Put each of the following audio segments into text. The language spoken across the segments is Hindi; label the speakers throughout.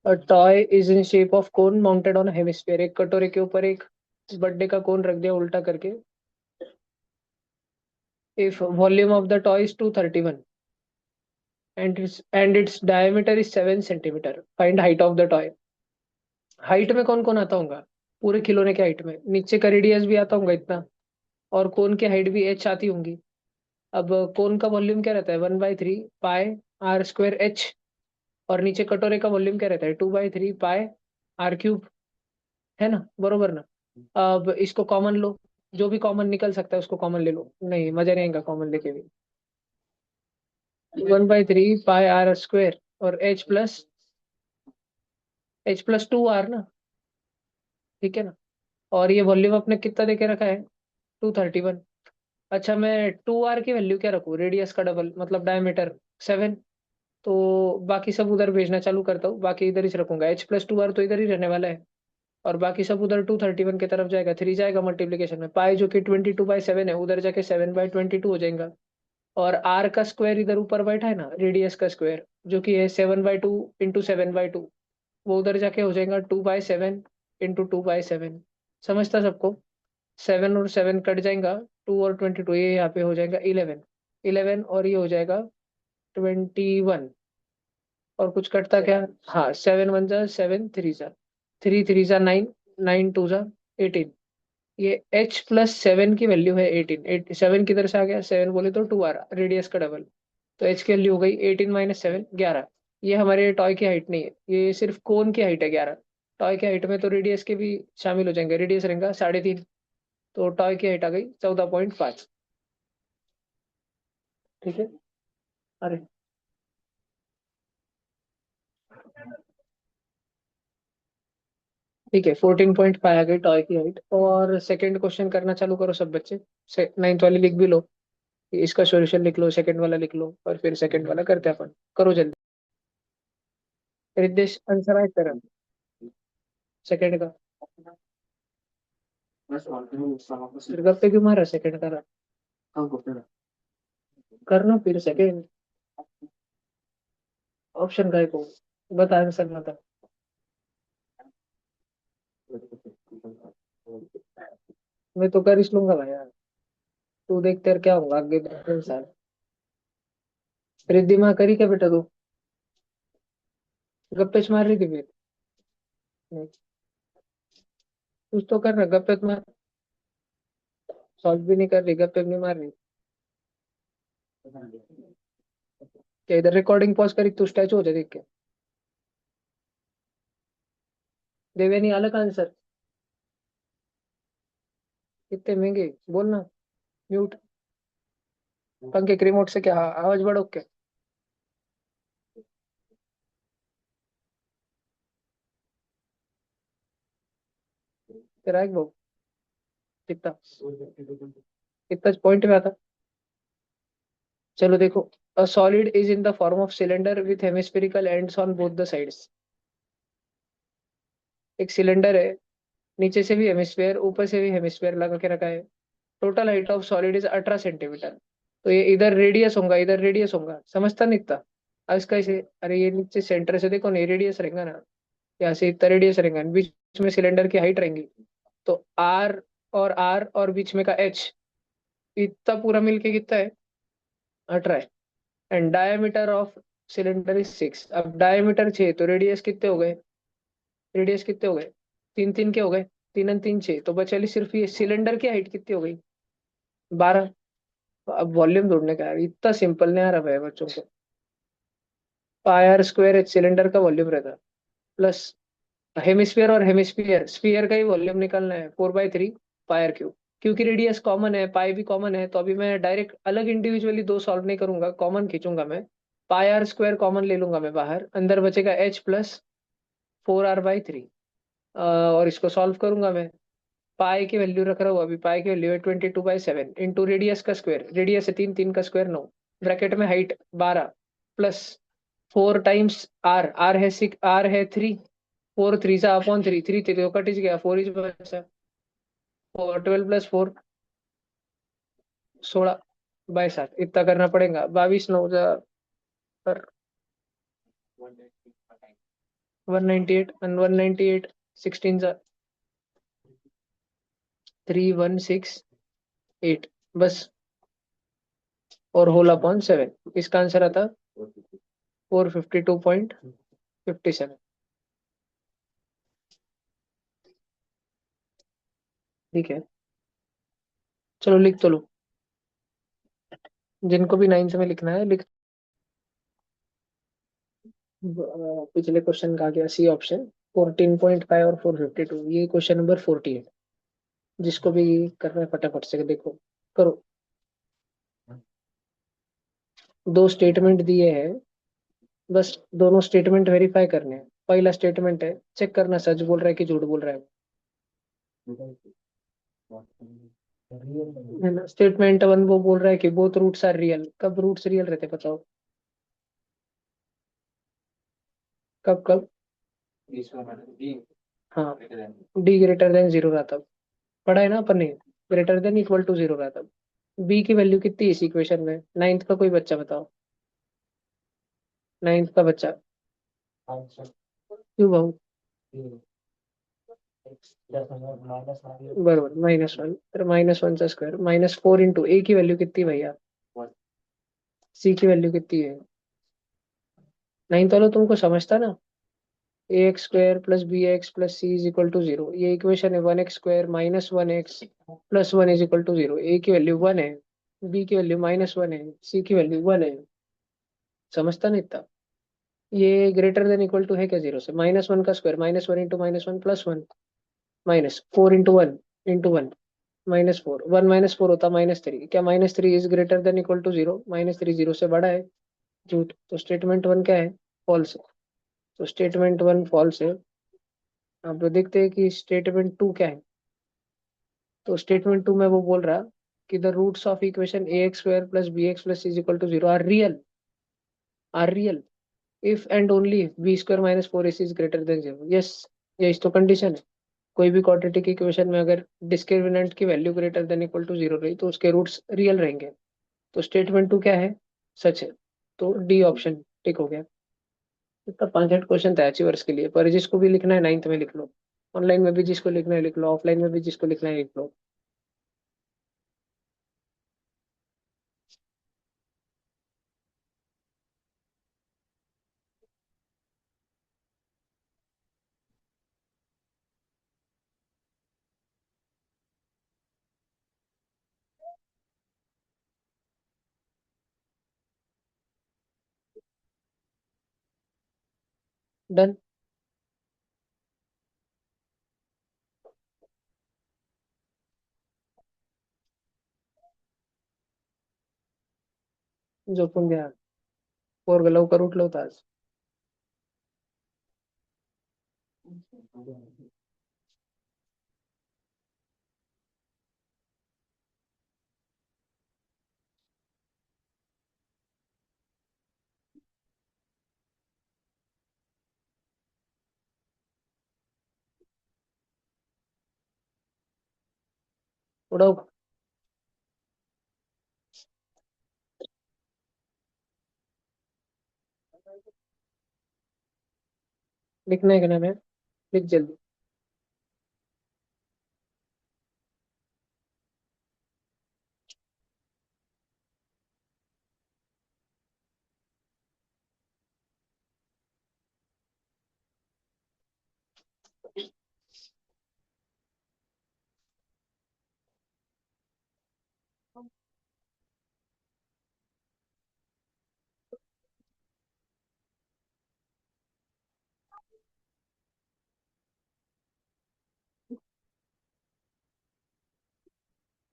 Speaker 1: A toy is in shape of cone mounted on hemisphere. एक कटोरे के ऊपर एक बर्थडे का कोन रख दिया उल्टा करके। If volume of the toy is 231 and its diameter is 7 centimetre, find height of the toy. Height में कौन कौन आता होगा? पूरे खिलौने के हाइट में नीचे का रेडियस भी आता होगा इतना, और कोन की हाइट भी एच आती होंगी। अब कोन का वॉल्यूम क्या रहता है? 1/3 पाई r स्क्वायर एच। और नीचे कटोरे का वॉल्यूम क्या रहता है? 2/3 पाई r क्यूब। है ना, बरोबर ना? अब इसको कॉमन लो, जो भी कॉमन निकल सकता है उसको कॉमन ले लो। नहीं, मजा नहीं आएगा कॉमन लेके भी। 1/3 पाई r स्क्वायर और एच प्लस 2 r ना। ठीक है ना? और ये वॉल्यूम अपने कितना देके रखा है? 231। अच्छा, मैं 2r की वैल्यू क्या रखूँ? रेडियस का डबल मतलब डायमीटर 7। तो बाकी सब उधर भेजना चालू करता हूँ, बाकी इधर ही रखूंगा। H+2r तो इधर ही रहने वाला है, और बाकी सब उधर 231 की तरफ जाएगा। 3 जाएगा मल्टीप्लीकेशन में, पाई जो कि 22/7 है उधर जाके 7/22 हो जाएगा। और आर का स्क्वायर इधर ऊपर बैठा है ना, रेडियस का स्क्वायर जो कि है 7/2 × 7/2, वो उधर जाके हो जाएगा 2/7 × 2/7। समझता सबको? 7 और 7 कट जाएगा, 2 और 22, ये यहाँ पे हो जाएगा 11। 11 और ये हो जाएगा 21। और कुछ कटता क्या? हाँ, 7 1 जा 7 3 जा, 3 3 जा 9, 9 2 जा 18। ये H+7 की वैल्यू है 18। 7 किधर से आ गया? 7 बोले तो 2 आ रहा, रेडियस का डबल। तो H की वैल्यू हो गई 18 - 7, 11। ये हमारे टॉय की हाइट नहीं है, ये सिर्फ कोन की हाइट है 11। टॉय की हाइट में तो रेडियस के भी शामिल हो जाएंगे, रेडियस रहेगा 3.5। तो टॉय की हाइट आ गई 14.5। ठीक है। अरे, ठीक है, 14.5 आ गई टॉय की हाइट। और सेकंड क्वेश्चन करना चालू करो सब बच्चे। 9th वाली लिख भी लो, इसका सॉल्यूशन लिख लो, सेकंड वाला लिख लो, और फिर सेकंड वाला करते हैं अपन। करो जल्दी। रिद्देश आंसर आए तेरा सेकंड का? फिर गप्पे क्यों मारा? सेकंड का करना फिर सेकंड। ऑप्शन का को बता, आंसर बता। मैं तो कर इस लूंगा भाई यार। तू देख तेरे क्या होगा आगे 2 साल। रिद्धि माँ करी क्या बेटा तू? गप्पे मार रही थी फिर? नहीं, कुछ तो कर रहा, गप्पे तो मार। सॉल्व भी नहीं कर रही, गप्पे भी नहीं मार रही। क्या इधर रिकॉर्डिंग पॉज करी तू स्टैचू हो जाए देख के? देवे नहीं अलग आंसर। कितने महंगे बोलना। म्यूट। पंखे के रिमोट से क्या आवाज बढ़ो क्या? तेरा एक वो कितना कितना पॉइंट में आता? चलो देखो। A solid is in the form of cylinder with hemispherical ends on both the sides. एक सिलेंडर है, नीचे से भी हेमिस्फेयर ऊपर से भी हेमिस्फेयर लगा के रखा है। Total height of solid is 18 centimetre. तो ये इधर रेडियस होगा, इधर रेडियस होगा, समझता नहीं इतना? अब इसका इसे, अरे ये नीचे सेंटर से देखो नहीं, रेडियस रहेगा ना, यहाँ से इतना रेडियस रहेगा, बीच में सिलेंडर की हाइट रहेंगी। तो आर और बीच में का एच, इतना पूरा मिलके कितना है? 18 है। And diameter of cylinder is 6। अब डायमीटर 6 तो रेडियस कितने हो गए? रेडियस कितने हो गए? तीन तीन के हो गए, 3 और 3 6, तो बचा सिर्फ ये सिलेंडर की हाइट कितनी हो गई? 12। अब वॉल्यूम ढूंढने का है, इतना सिंपल नहीं आ रहा भाई बच्चों को। पाई r स्क्वायर एक सिलेंडर का वॉल्यूम रहता है, प्लस हेमिस्फीयर और हेमिस्फीयर स्फीयर का ही वॉल्यूम निकालना है 4/3 पाई r क्यूब। क्योंकि रेडियस कॉमन है, पाई भी कॉमन है, तो अभी मैं डायरेक्ट अलग इंडिविजुअली दो सॉल्व नहीं करूंगा, कॉमन खींचूंगा मैं। पाई r स्क्वायर कॉमन ले लूंगा मैं बाहर, अंदर बचेगा H+4r/3। और इसको सॉल्व करूंगा मैं। पाई की वैल्यू रख रहा हूँ अभी, पाई की वैल्यू है 22/7 इंटू रेडियस का स्क्वायर, रेडियस है 3, 3 का स्क्वायर 9, ब्रैकेट में हाइट 12, प्लस 4 टाइम्स आर है 6, आर है 3। 4 3 अपॉन 3, 3 3 तो कट ही गया, 4 इज बचा। 12 + 4 16/7, इतना करना पड़ेगा। 22 9 पर 198 and 198 16 जा 3168 बस, और होल अपॉन 7। इसका आंसर आता 452.57। ठीक है, चलो लिख तो लो, जिनको भी 9th में लिखना है लिख। पिछले क्वेश्चन का आ गया सी ऑप्शन, 14.5 और 452, ये क्वेश्चन नंबर 48। जिसको भी करना है फटाफट से देखो, करो। दो स्टेटमेंट दिए हैं, बस दोनों स्टेटमेंट वेरीफाई करने हैं। पहला स्टेटमेंट है, चेक करना सच बोल रहा है कि झूठ बोल रहा है ना। स्टेटमेंट वन वो बोल रहा है कि बोथ रूट्स आर रियल। कब रूट्स रियल रहते बताओ, कब कब? हाँ, डी ग्रेटर देन जीरो रहा तब। पढ़ा है ना अपन ने, greater than equal to zero रहा तब। बी की वैल्यू कितनी है इस इक्वेशन में? 9th का कोई बच्चा बताओ, 9th का बच्चा। क्यों भाऊ? बरोबर, -1, तर -1 चा स्क्वायर, -4 इंटू ए की वैल्यू कितनी भैया? सी की वैल्यू कितनी है? 9th वालों तुमको समझता ना, A x square plus B x plus C is equal to zero. ये इक्वेशन है 1x square -1x plus 1 is equal to zero. A की वैल्यू 1 है, बी की वैल्यू -1 है, सी की वैल्यू 1 है। समझता नहीं इतना? ये ग्रेटर देन इक्वल टू है क्या जीरो से? -1 का square, -1 into -1 plus 1, -4 into one -4, 1 -4 होता -3। क्या -3 is greater than equal to zero? -3 zero से बड़ा है। झूठ। तो स्टेटमेंट वन क्या है? फॉल्स है। तो स्टेटमेंट वन फॉल्स है। अब देखते हैं कि स्टेटमेंट टू क्या है। तो स्टेटमेंट टू में वो बोल रहा कि the roots of equation A x square plus B x plus is equal to zero are real if and only B square -4ac is greater than zero. Yes, ये इस तो कंडीशन है। कोई भी क्वाड्रेटिक इक्वेशन में अगर डिस्क्रिमिनेंट की value greater than equal to zero रही तो उसके रूट्स रियल रहेंगे। तो स्टेटमेंट टू क्या है? सच है। तो डी ऑप्शन टिक हो गया। इतना 5 क्वेश्चन था अचीवर्स के लिए, पर जिसको भी लिखना है 9th में लिख लो। ऑनलाइन में भी जिसको लिखना है लिख लो, ऑफलाइन में भी जिसको लिखना है लिख लो। डन। झोपून घ्या, पोरग लवकर उठलं होतं आज. उड़ाओ. लिखना है क्या नाम है? लिख जल्दी.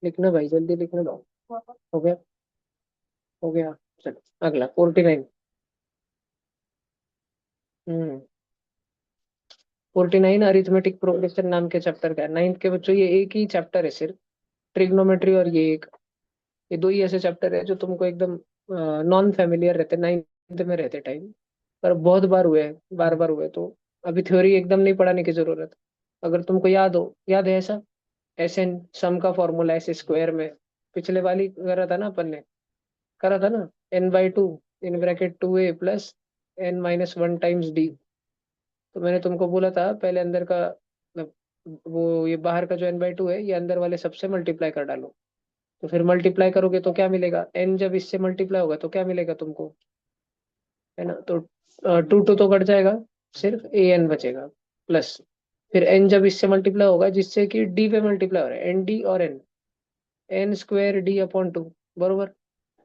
Speaker 1: लिखना भाई, जल्दी लिखना दो. हो गया? हो गया. चलो अगला 49. 49 अरिथमेटिक प्रोग्रेशन नाम के चैप्टर का है 9th के बच्चों। ये एक ही चैप्टर है सिर्फ, ट्रिग्नोमेट्री, और ये एक, ये दो ही ऐसे चैप्टर है जो तुमको एकदम नॉन फेमिलियर रहते 9th में रहते टाइम, पर बहुत बार हुए हैं, बार बार हुए। तो अभी थ्योरी एकदम नहीं पढ़ाने की जरूरत। अगर तुमको याद हो, याद है ऐसा, एस एन सम का फॉर्मूला एस स्क्वायर में, पिछले वाली करा था ना अपन ने, करा था ना, n/2 in bracket 2a plus n-1 times D. तो मैंने तुमको बोला था पहले अंदर का मतलब वो ये बाहर का जो n/2 है ये अंदर वाले सबसे मल्टीप्लाई कर डालो। तो फिर मल्टीप्लाई करोगे तो क्या मिलेगा, n जब इससे मल्टीप्लाई होगा तो क्या मिलेगा तुमको, है ना। तो 2 तो कट जाएगा, सिर्फ an बचेगा प्लस। फिर n जब इससे मल्टीप्लाई होगा जिससे कि d पे मल्टीप्लाई हो रहा है, nd और n² d/2 बरोबर।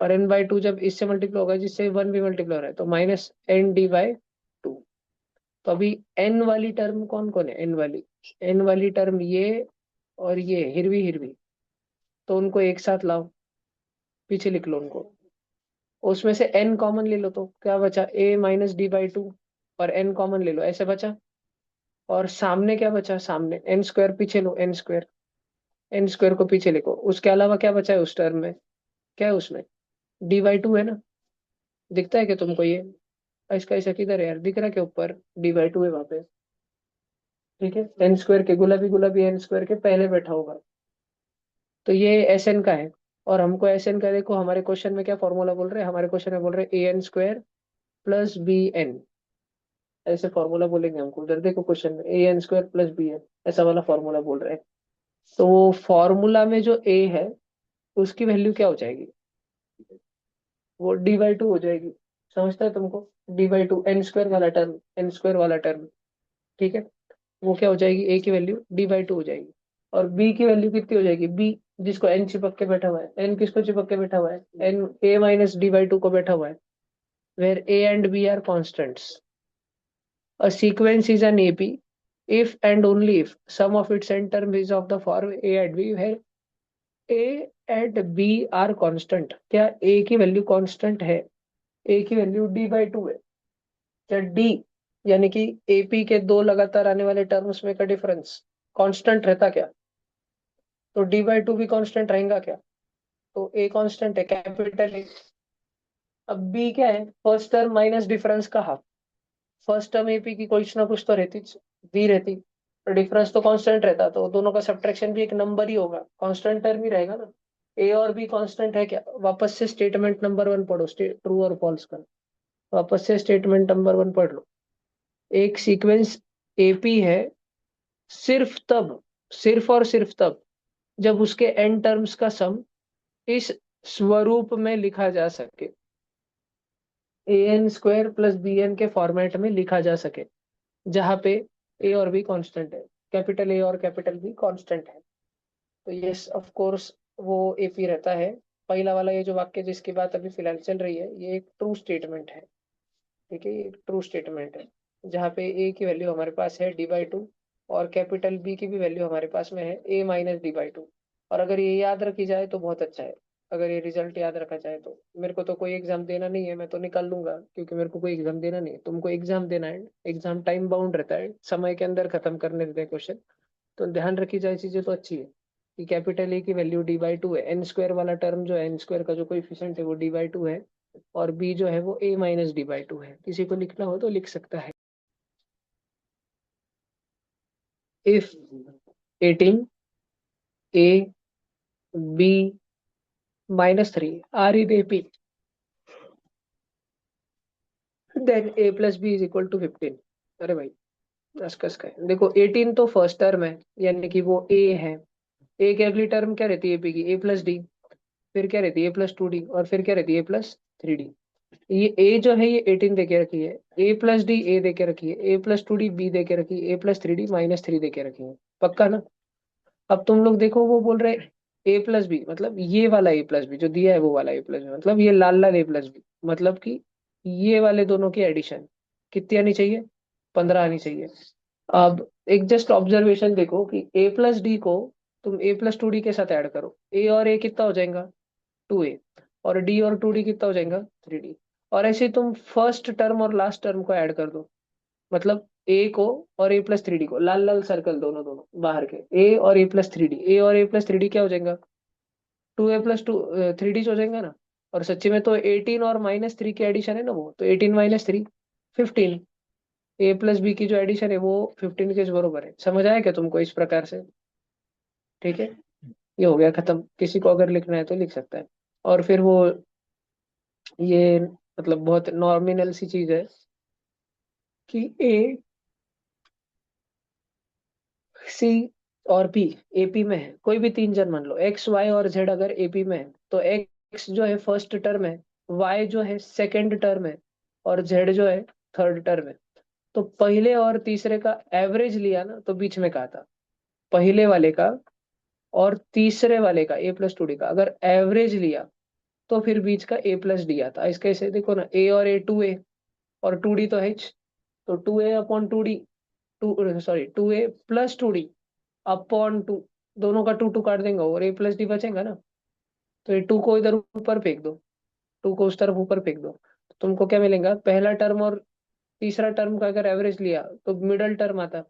Speaker 1: और n/2 जब इससे मल्टीप्लाई होगा जिससे 1 भी मल्टीप्लाई हो रहा है तो -nd/2। तो अभी n वाली टर्म कौन कौन है, n वाली टर्म ये और ये हिरवी हिरवी, तो उनको एक साथ लाओ, पीछे लिख लो उनको। उसमें से n कॉमन ले लो तो क्या बचा, a-d/2। और n कॉमन ले लो, ऐसे बचा। और सामने क्या बचा, सामने n² पीछे लो, n² को पीछे लिखो। उसके अलावा क्या बचा है उस टर्म में, क्या है उसमें, d/2 है ना। दिखता है कि तुमको ये, इसका ऐसा किधर है यार, दिख रहा है क्या ऊपर, d/2 है वहां पे। ठीक है, n² के गुलाबी गुलाबी n² के पहले बैठा होगा। तो ये Sn का है। और हमको Sn का देखो हमारे क्वेश्चन में क्या फॉर्मूला बोल रहे हैं, हमारे क्वेश्चन में बोल रहे हैं an² + bn। ऐसे फॉर्मूला बोलेंगे हमको, उधर देखो क्वेश्चन में an² + bn ऐसा वाला फॉर्मूला बोल रहे हैं। तो वो फॉर्मूला में जो a है उसकी वैल्यू क्या हो जाएगी, वो d/2 हो जाएगी। समझता है तुमको, d/2 n² वाला टर्म। ठीक है, वो क्या हो जाएगी, a की वैल्यू d/2 हो जाएगी। और b की वैल्यू कितनी हो जाएगी, b जिसको n चिपक के बैठा हुआ है, n किसको चिपक के बैठा हुआ है, n a-d/2 को बैठा हुआ है। Where a and b are constants, a sequence is an AP if and only if sum of its n term is of the form a and b, where a and b are constant। क्या a की वैल्यू कांस्टेंट है, a की वैल्यू d/2 है। क्या d यानी कि AP के दो लगातार आने वाले टर्म्स में का डिफरेंस कांस्टेंट रहता क्या, तो d/2 भी कांस्टेंट रहेगा क्या। तो a कांस्टेंट है, कैपिटल A। अब b क्या है, फर्स्ट टर्म माइनस डिफरेंस का हाफ। फर्स्ट टर्म एपी की कुछ ना कुछ तो रहती, बी रहती, तो डिफरेंस तो कांस्टेंट रहता, तो दोनों का सब्ट्रैक्शन भी एक नंबर ही होगा, कांस्टेंट टर्म ही रहेगा ना। ए और बी कांस्टेंट है क्या, वापस से स्टेटमेंट नंबर 1 पढ़ो, ट्रू और फॉल्स का। वापस से स्टेटमेंट नंबर 1 पढ़ लो। एक सीक्वेंस एपी है सिर्फ तब, सिर्फ और सिर्फ तब जब उसके एन टर्म्स का सम इस स्वरूप में लिखा जा सके, an² + bn के फॉर्मेट में लिखा जा सके, जहां पे ए और बी कांस्टेंट है, कैपिटल ए और कैपिटल बी कांस्टेंट है। तो यस ऑफ कोर्स वो एपी रहता है। पहला वाला ये जो वाक्य जिसकी बात अभी फिलहाल चल रही है ये एक ट्रू स्टेटमेंट है। ठीक है, ये एक ट्रू स्टेटमेंट है जहाँ पे ए की वैल्यू हमारे पास है d/2 और कैपिटल बी की भी वैल्यू हमारे पास में है a-d/2। और अगर ये याद रखी जाए तो बहुत अच्छा है। अगर ये रिजल्ट याद रखा जाए तो मेरे को तो कोई एग्जाम देना नहीं है, मैं तो निकाल लूंगा, क्योंकि मेरे को कोई एग्जाम देना नहीं है। तुमको एग्जाम देना है, एग्जाम टाइम बाउंड रहता है, समय के अंदर खत्म करने देते हैं क्वेश्चन। तो ध्यान रखी जाए चीजें तो अच्छी है कि कैपिटल ए की वैल्यू d/2 है, n² वाला टर्म जो है, n² का जो कोएफिशिएंट है वो d/2 है, और b जो है वो a-d/2 है। किसी को लिखना हो तो लिख सकता है। If 18 a b -3 are in AP, then a + b = 15। अरे भाई दस कस का है, देखो 18 तो फर्स्ट टर्म है यानी कि वो a है। a की अगली टर्म क्या रहती है AP की, a + d। फिर क्या रहती है a + 2d, और फिर क्या रहती है a + 3d। ये a जो है ये 18 देके रखी है, a + d a देके रखी है, a + 2d b देके रखी है, a + 3d -3 देके रखी है। पक्का ना। अब तुम लोग देखो वो बोल रहे a + b, मतलब ये वाला a + b जो दिया है वो वाला a + b, मतलब ये लाल लाल a + b, मतलब कि ये वाले दोनों की एडिशन कितनी आनी चाहिए, 15 आनी चाहिए। अब एक जस्ट ऑब्जर्वेशन देखो कि a + d को तुम a + 2d के साथ ऐड करो, a और a कितना हो जाएगा, 2a, और d और 2d कितना हो जाएगा, 3d। और ऐसे तुम फर्स्ट टर्म और लास्ट टर्म को ऐड कर दो, मतलब ए को और a + 3d को, लाल लाल सर्कल दोनों दोनों बाहर के, ए और a + 3d, ए और a + 3d क्या हो जाएगा, 2a + 2 3d हो जाएगा ना। और सच्ची में तो 18 और -3 की एडिशन है ना वो, तो 18 - 3 15। a + b की जो एडिशन है वो 15 के बरोबर है। समझ आया क्या तुमको इस प्रकार से। ठीक है, ये हो गया खत्म। किसी को अगर लिखना है तो लिख सकता है। और फिर वो ये मतलब बहुत नॉमिनल सी चीज है, कि ए, सी और पी एपी में है, कोई भी तीन जन मान लो, एक्स वाई और जेड अगर एपी में है, तो एक्स जो है फर्स्ट टर्म है, वाई जो है सेकंड टर्म है, और जेड जो है थर्ड टर्म है। तो पहले और तीसरे का एवरेज लिया ना, तो बीच में कहा था, पहले वाले का और तीसरे वाले का A+2D का अगर एवरेज लिया, तो फिर बीच का A+D आता। इसके ऐसे देखो ना, ए और ए 2A, और 2D तो है, तो 2A/2D, to sorry 2A+2D upon two, दोनों का टू टू काट देंगे और A+D बचेगा ना। तो ये टू को इधर ऊपर फेंक दो, टू को उस तरफ ऊपर फेंक दो, तो तुमको क्या मिलेगा, पहला टर्म और तीसरा टर्म का अगर एवरेज लिया तो मिडल टर्म आता।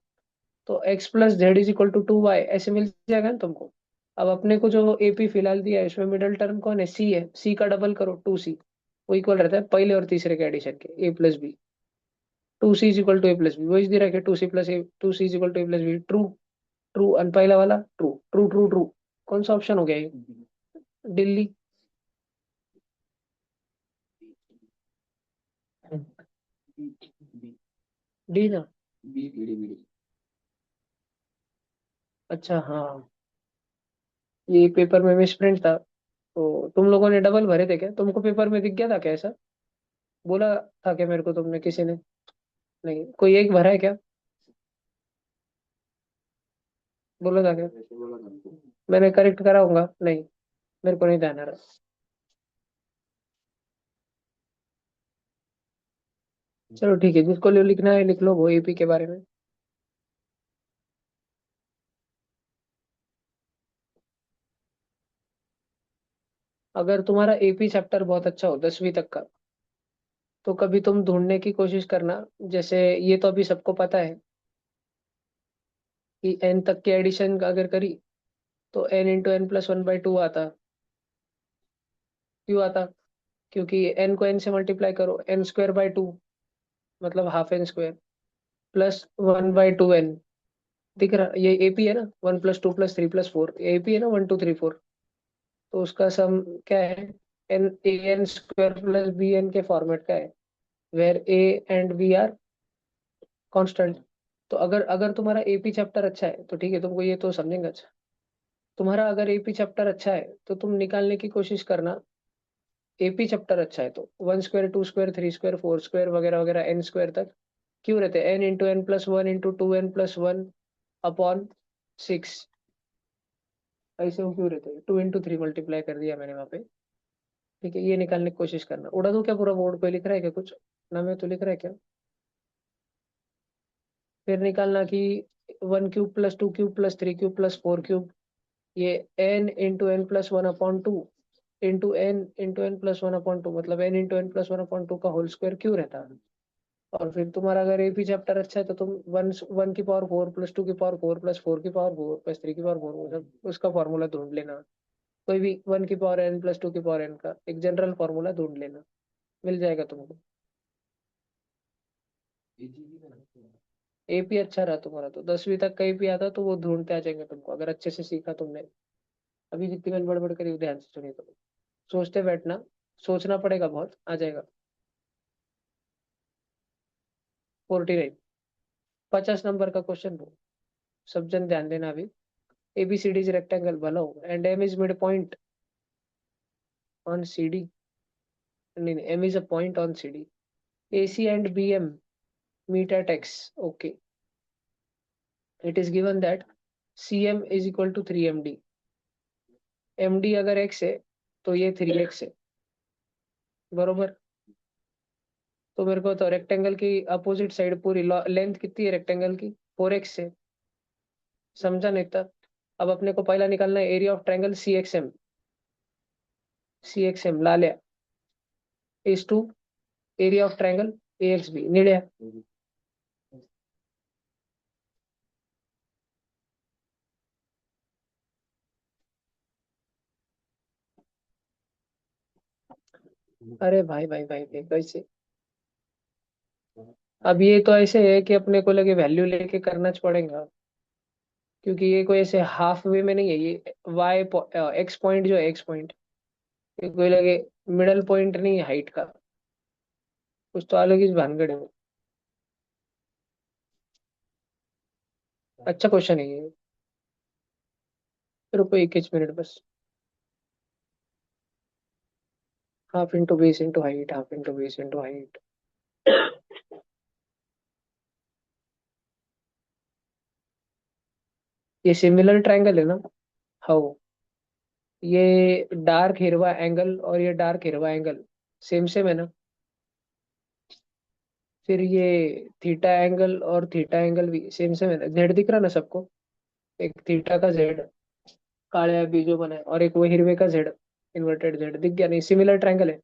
Speaker 1: तो x+z=2y ऐसे मिल जाएगा ना तुमको। अब अपने को जो एपी फिलहाल दिया है, इसमें मिडल टर्म कौन है, सी है, सी का डबल करो 2C, वो इक्वल रहता है पहले और तीसरे के एडिशन के, A+B। 2C=A+B, वही दे रखा है, 2C+A 2C=A+B, ट्रू। ट्रू, अनपहला वाला ट्रू, ट्रू ट्रू ट्रू। कौन सा ऑप्शन हो गया ये, दिल्ली। डी ना। अच्छा हाँ, ये पेपर में मिसप्रिंट था, तो तुम लोगों ने डबल भरे थे क्या, तुमको पेपर में दिख गया था क्या ऐसा, बोला था क्या मेरे को तुमने किसी ने, नहीं कोई एक भरा है क्या, बोला था क्या, मैंने करेक्ट कराऊंगा, नहीं मेरे को नहीं ध्यान आ रहा। चलो ठीक है, जिसको लिखना है लिख लो, वो एपी के बारे में। अगर तुम्हारा एपी चैप्टर बहुत अच्छा हो 10वीं तक का, तो कभी तुम ढूंढने की कोशिश करना, जैसे ये तो अभी सबको पता है कि एन तक के एडिशन अगर करी, तो n × n+1/2 आता। क्यों आता, क्योंकि एन को एन से मल्टीप्लाई करो, n²/2, मतलब हाफ एन स्क्वायर, +1/2n। दिख रहा, ये एपी है ना, 1+2+3+4, एपी है ना, 1 2 3 4। तो उसका सम क्या है, an² + bn के फॉर्मेट का है, where a and b are constant. तो अगर अगर तुम्हारा एपी चैप्टर अच्छा है तो ठीक है, तुमको ये तो समझेंगे अच्छा। तुम्हारा अगर एपी चैप्टर अच्छा है, तो तुम निकालने की कोशिश करना, एपी चैप्टर अच्छा है तो 1² 2² 3² 4² वगैरह वगैरह n² तक क्यों रहते हैं, n × n+1 × 2n+1 अपॉन 6, ऐसे वो क्यों रहते हैं, 2 × 3 मल्टीप्लाई कर दिया मैंने वहां पे। ठीक है, ये निकालने की कोशिश करना, उड़ा दो क्या पूरा बोर्ड पे, लिख रहा है क्या कुछ, ना मैं तो लिख रहा है क्या। फिर निकालना कि 1³ + 2³ + 3³ + 4³ ये n × n+1/2 मतलब n × n+1/2 का होल स्क्वायर क्यों रहता है। और फिर तुम्हारा अगर एपी चैप्टर अच्छा है, तो तुम 1 1 की पावर 4 +2 की पावर 4 +4 की पावर 4 +3 की पावर 4, मतलब उसका फॉर्मूला ढूंढ लेना। कोई भी 1 की पावर n + 2 की पावर n का एक जनरल फॉर्मूला ढूंढ लेना, मिल जाएगा तुमको। एपी अच्छा रहा तुम्हारा तो 10वीं तक का एपी आता, तो वो ढूंढते आ जाएंगे तुमको, अगर अच्छे से सीखा तुमने। अभी जितनी मैंने बड़बड़ करी वो ध्यान से सुनी तो, सोचते बैठना, सोचना पड़ेगा बहुत, आ जाएगा। 49, 50 नंबर का क्वेश्चन वो, सब जन ध्यान देना अभी। ABCD is rectangle below and M is midpoint on CD, नहीं नहीं, M is a point on CD, AC and BM meet at X, okay, it is given that CM is equal to 3MD, MD अगर X है तो ये 3X है, बरोबर। तो मेरे को तो रेक्टेंगल की अपोजिट साइड पूरी लेंथ कितनी है रेक्टेंगल की, 4X है, समझा नहीं था। अब अपने को पहला निकालना है area of triangle CXM, CXM ला लिया, is two area of triangle AXB निळ्या। अरे भाई भाई भाई भाई, कैसे, अब ये तो ऐसे है कि अपने को लगे वैल्यू लेके करना पड़ेगा, क्योंकि ये कोई ऐसे हाफ वे में नहीं है, ये वाई एक्स पॉइंट जो है, एक्स पॉइंट, ये कोई लगे मिडल पॉइंट नहीं है हाइट का, कुछ तो अलग ही भानगड़ है वो। अच्छा क्वेश्चन है ये। रुको एक ही मिनट बस। Half into base into height, half into base into height. ये सिमिलर ट्रायंगल है ना? हाउ? ये डार्क हिरवा एंगल और ये डार्क हिरवा एंगल सेम सेम है ना? फिर ये थीटा एंगल और थीटा एंगल भी सेम सेम है ना? जेड दिख रहा ना सबको? एक थीटा का जेड काले बीजों बना है, और एक वो हिरवे का जेड इन्वर्टेड जेड दिख गया नहीं? सिमिलर ट्रायंगल है।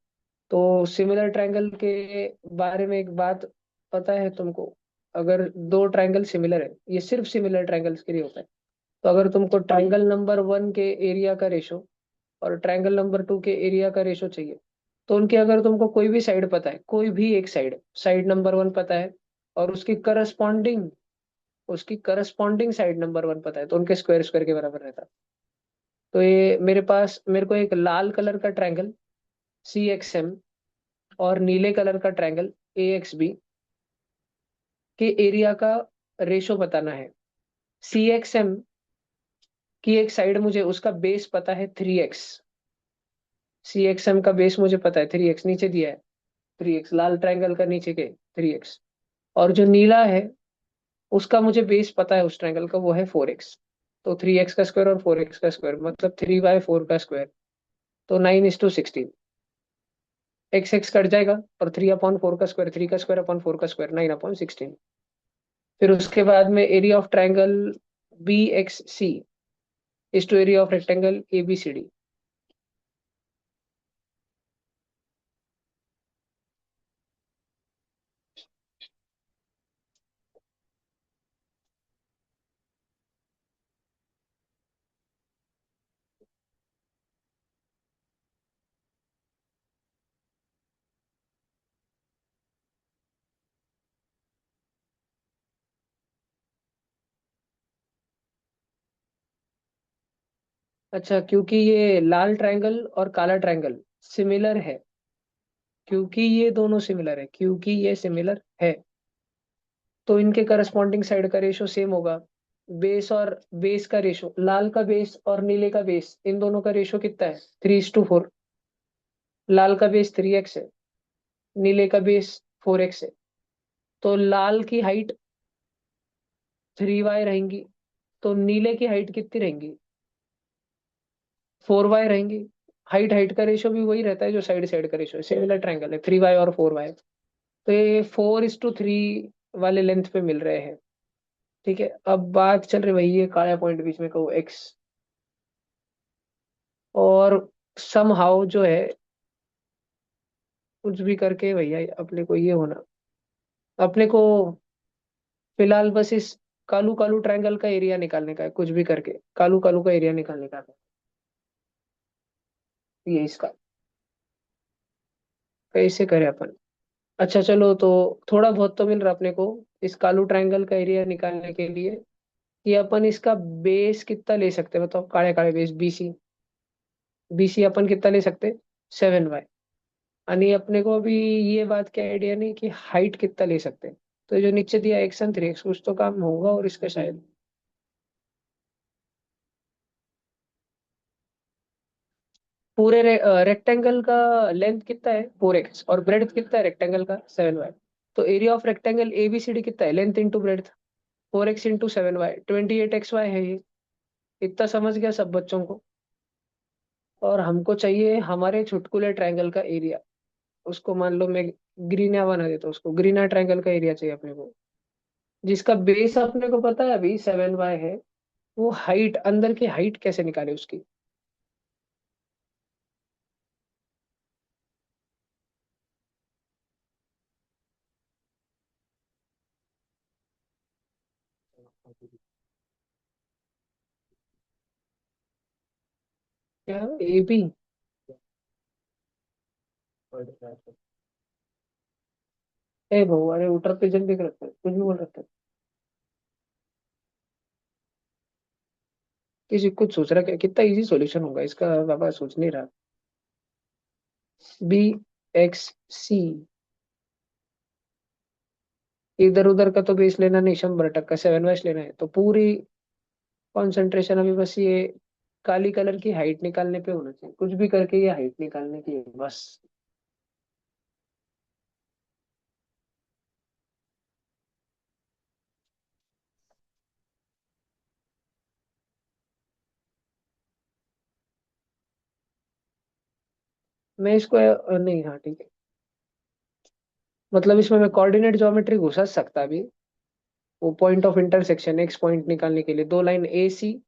Speaker 1: तो सिमिलर ट्रायंगल के बारे में एक बात पता है तुमको? अगर दो ट्रायंगल सिमिलर है, ये सिर्फ सिमिलर ट्रायंगल्स के लिए होता है। तो अगर तुमको ट्रायंगल नंबर वन के एरिया का रेशो और ट्रायंगल नंबर टू के एरिया का रेशो चाहिए, तो उनकी अगर तुमको कोई भी साइड पता है, कोई भी एक साइड, साइड नंबर वन पता है, और उसकी करस्पॉन्डिंग साइड नंबर वन पता है, तो उनके स्क्वायर स्क्वायर के बराबर रहता है। तो ये मेरे को एक लाल कलर का ट्रायंगल CXM और नीले कलर का ट्रायंगल AXB के एरिया का रेशो बताना है। CXM की एक साइड मुझे उसका बेस पता है 3x। CXM का बेस मुझे पता है 3x, नीचे दिया है 3x, लाल ट्रायंगल का नीचे के 3x। और जो नीला है उसका मुझे बेस पता है उस ट्रायंगल का, वो है 4x। तो 3x का स्क्वायर और 4x का स्क्वायर मतलब 3/4 का स्क्वायर। तो 9:16। एक्स एक्स कट जाएगा, और 3/4 का स्क्वायर, 3 का स्क्वायर अपॉन 4 का स्क्वायर, 9/16। फिर उसके बाद में area of triangle BXC is two area of rectangle ABCD। अच्छा, क्योंकि ये लाल ट्रायंगल और काला ट्रायंगल सिमिलर है, क्योंकि ये सिमिलर है, तो इनके करस्पॉन्डिंग साइड का रेशो सेम होगा। बेस का रेशो, लाल का बेस और नीले का बेस, इन दोनों का रेशो कितना है? 3:4। लाल का बेस 3x है, नीले का बेस 4x है। तो लाल की हाइट 3y रहेंगी, तो नीले की हाइट कितनी रहेंगी? 4y रहेंगी। हाइट हाइट का रेशो भी वही रहता है जो साइड साइड का रेशो है, सिमिलर ट्रायंगल है 3y और 4y। तो ये 4:3 वाले लेंथ पे मिल रहे हैं। ठीक है, अब बात चल रही वही है, काला पॉइंट बीच में कहो x। और समहाउ जो है, कुछ भी करके भैया अपने को ये होना, अपने को फिलहाल बस इस कालू कालू ट्रायंगल का एरिया निकालने का है, कुछ भी करके कालू कालू का एरिया निकालने का है। ये इसका कैसे करें अपन? अच्छा चलो, तो थोड़ा बहुत तो मिल रहा अपने को इस कालू ट्रायंगल का एरिया निकालने के लिए, कि अपन इसका बेस कितना ले सकते हैं बताओ? काले काले बेस BC, BC अपन कितना ले सकते? 7y। यानी अपने को अभी ये बात का आइडिया नहीं कि हाइट कितना ले सकते हैं। तो जो नीचे दिया x1 3x, कुछ तो काम होगा और इसका शायद। पूरे रेक्टेंगल का लेंथ कितना है? 4x, और ब्रेड्थ कितना है रेक्टेंगल का? 7y। तो एरिया ऑफ रेक्टेंगल ABCD कितना है? Length into breadth, 4x into 7y, 28xy है ये। इतना समझ गया सब बच्चों को? और हमको चाहिए हमारे छुटकुले ट्रायंगल का एरिया। उसको मान लो मैं ग्रीना बना देता हूँ, उसको ग्रीना ट्रायंगल का एरिया चाहिए अपने को, जिसका बेस अपने को पता है अभी 7y है। वो हाइट, अंदर की हाइट कैसे निकाले उसकी? क्या? AB? ए बहु, अरे उटर पे जल्दी करते हैं, कुछ भी बोल रहे थे। किसी कुछ सोच रहा क्या? कितना इजी सॉल्यूशन होगा इसका बाबा, सोच नहीं रहा। BXC इधर उधर का तो बेस लेना नहीं, 100% 7 वाइस लेना है, तो पूरी कंसंट्रेशन अभी बस ये काली कलर की हाइट निकालने पे होना चाहिए, कुछ भी करके ये हाइट निकालने की है बस। मैं इसको नहीं, हाँ ठीक है, मतलब इसमें मैं कोऑर्डिनेट ज्योमेट्री घुसा सकता भी, वो point of intersection x point निकालने के लिए दो लाइन ए सी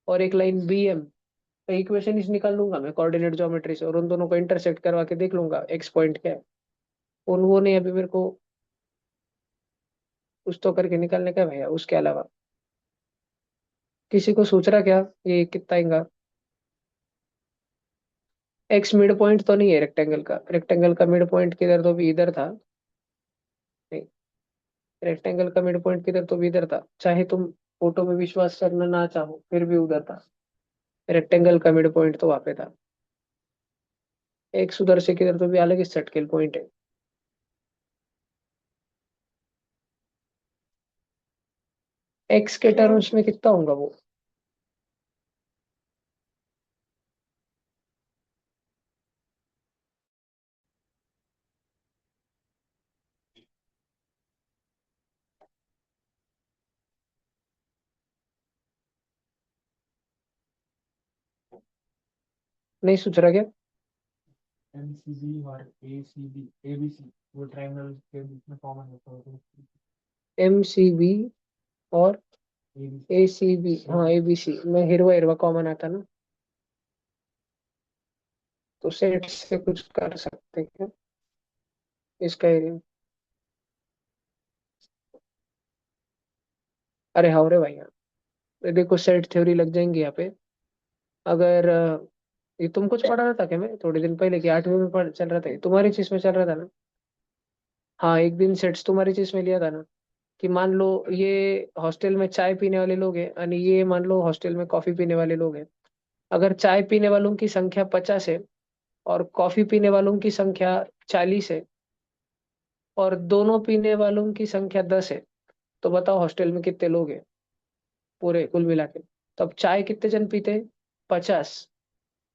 Speaker 1: और एक लाइन बी एम, इक्वेशन इस निकाल लूंगा मैं कोऑर्डिनेट ज्योमेट्री से, और उन दोनों को इंटरसेक्ट करवा के देख लूंगा एक्स पॉइंट क्या है। और वो नहीं, अभी मेरे को कुछ तो करके निकालने का है भैया उसके अलावा। किसी को सोच रहा क्या ये कितना आएगा? एक्स मिड पॉइंट तो नहीं है रेक्टेंगल का, रेक्टेंगल का मिड पॉइंट किधर, तो भी इधर था। नहीं, रेक्टेंगल का मिड पॉइंट किधर, तो भी इधर था, चाहे तुम फोटो में विश्वास करना ना चाहो फिर भी उधर था। रेक्टेंगल का मिड पॉइंट तो वहां पे था। एक्स उधर से किधर, तो भी अलग ही सर्किल पॉइंट है। एक्स के टर्म्स में कितना होगा वो? नहीं सोच रहा क्या? एम सी बी और ए सी बी, हाँ ए बी सी में हिरवा हिरवा कॉमन आता ना, तो सेट से कुछ कर सकते हैं क्या इसका एरिया? अरे हाँ रे भाई, ये देखो सेट थ्योरी लग जाएंगी यहाँ पे। अगर ये तुम कुछ पढ़ा रहा था क्या, मैं थोड़े दिन पहले कि 8वीं में पढ़ चल रहा था, ये तुम्हारी चीज में चल रहा था ना? हाँ, एक दिन सेट्स तुम्हारी चीज में लिया था ना, कि मान लो ये हॉस्टल में चाय पीने वाले लोग हैं, और ये मान लो हॉस्टल में कॉफी पीने वाले लोग हैं। अगर चाय पीने वालों की संख्या 50 है और कॉफी पीने वालों की संख्या 40 है, और दोनों पीने वालों की संख्या 10 है, तो बताओ हॉस्टल में कितने लोग हैं पूरे कुल मिला के? तो अब चाय कितने जन पीते हैं? 50।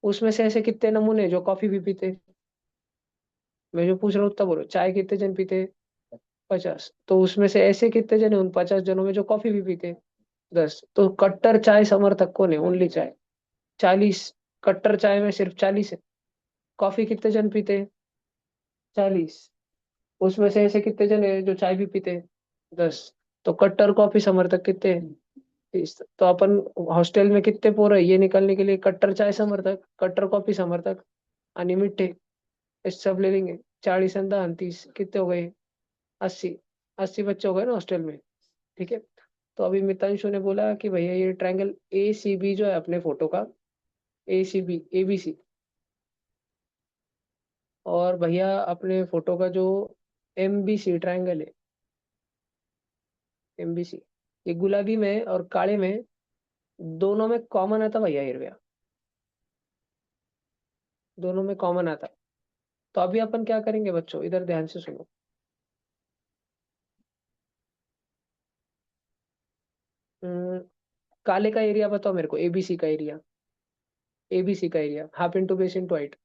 Speaker 1: उसमें से ऐसे कितने नमूने जो कॉफी भी पीते हैं? मैं जो पूछ रहा हूँ उतना बोलो, चाय कितने जन पीते हैं? 50, तो उसमें से ऐसे कितने जन है उन 50 जनों में जो कॉफी भी पीते हैं? 10। तो कट्टर चाय समर्थक कौन है? ओनली चाय 40। कट्टर चाय में सिर्फ 40 है। कॉफी कितने जन पीते हैं? 40। उसमें से ऐसे कितने जन है जो चाय भी पीते हैं? 10। तो कट्टर कॉफी समर्थक कितने हैं? 30। तो अपन हॉस्टल में कितने पोर है ये निकालने के लिए, कट्टर चाय समर्थक, कट्टर कॉफी समर्थक, आणि मिठे, इस सब ले लेंगे। 40 अंदा 30 कितने हो गए? 80। 80 बच्चे हो गए ना हॉस्टल में। ठीक है। तो अभी मितांशु ने बोला कि भैया ये ट्रायंगल ए सी बी जो है अपने फोटो का, ए C B A B C, और भैया अपने फोटो का जो एम बी सी ट्रायंगल है, एम बी सी, ये गुलाबी में और काले में दोनों में कॉमन आता भैया हिरव्या, दोनों में कॉमन आता। तो अभी अपन क्या करेंगे बच्चों, इधर ध्यान से सुनो। हम्म, काले का एरिया बताओ मेरे को, एबीसी का एरिया, एबीसी का area half into base into height.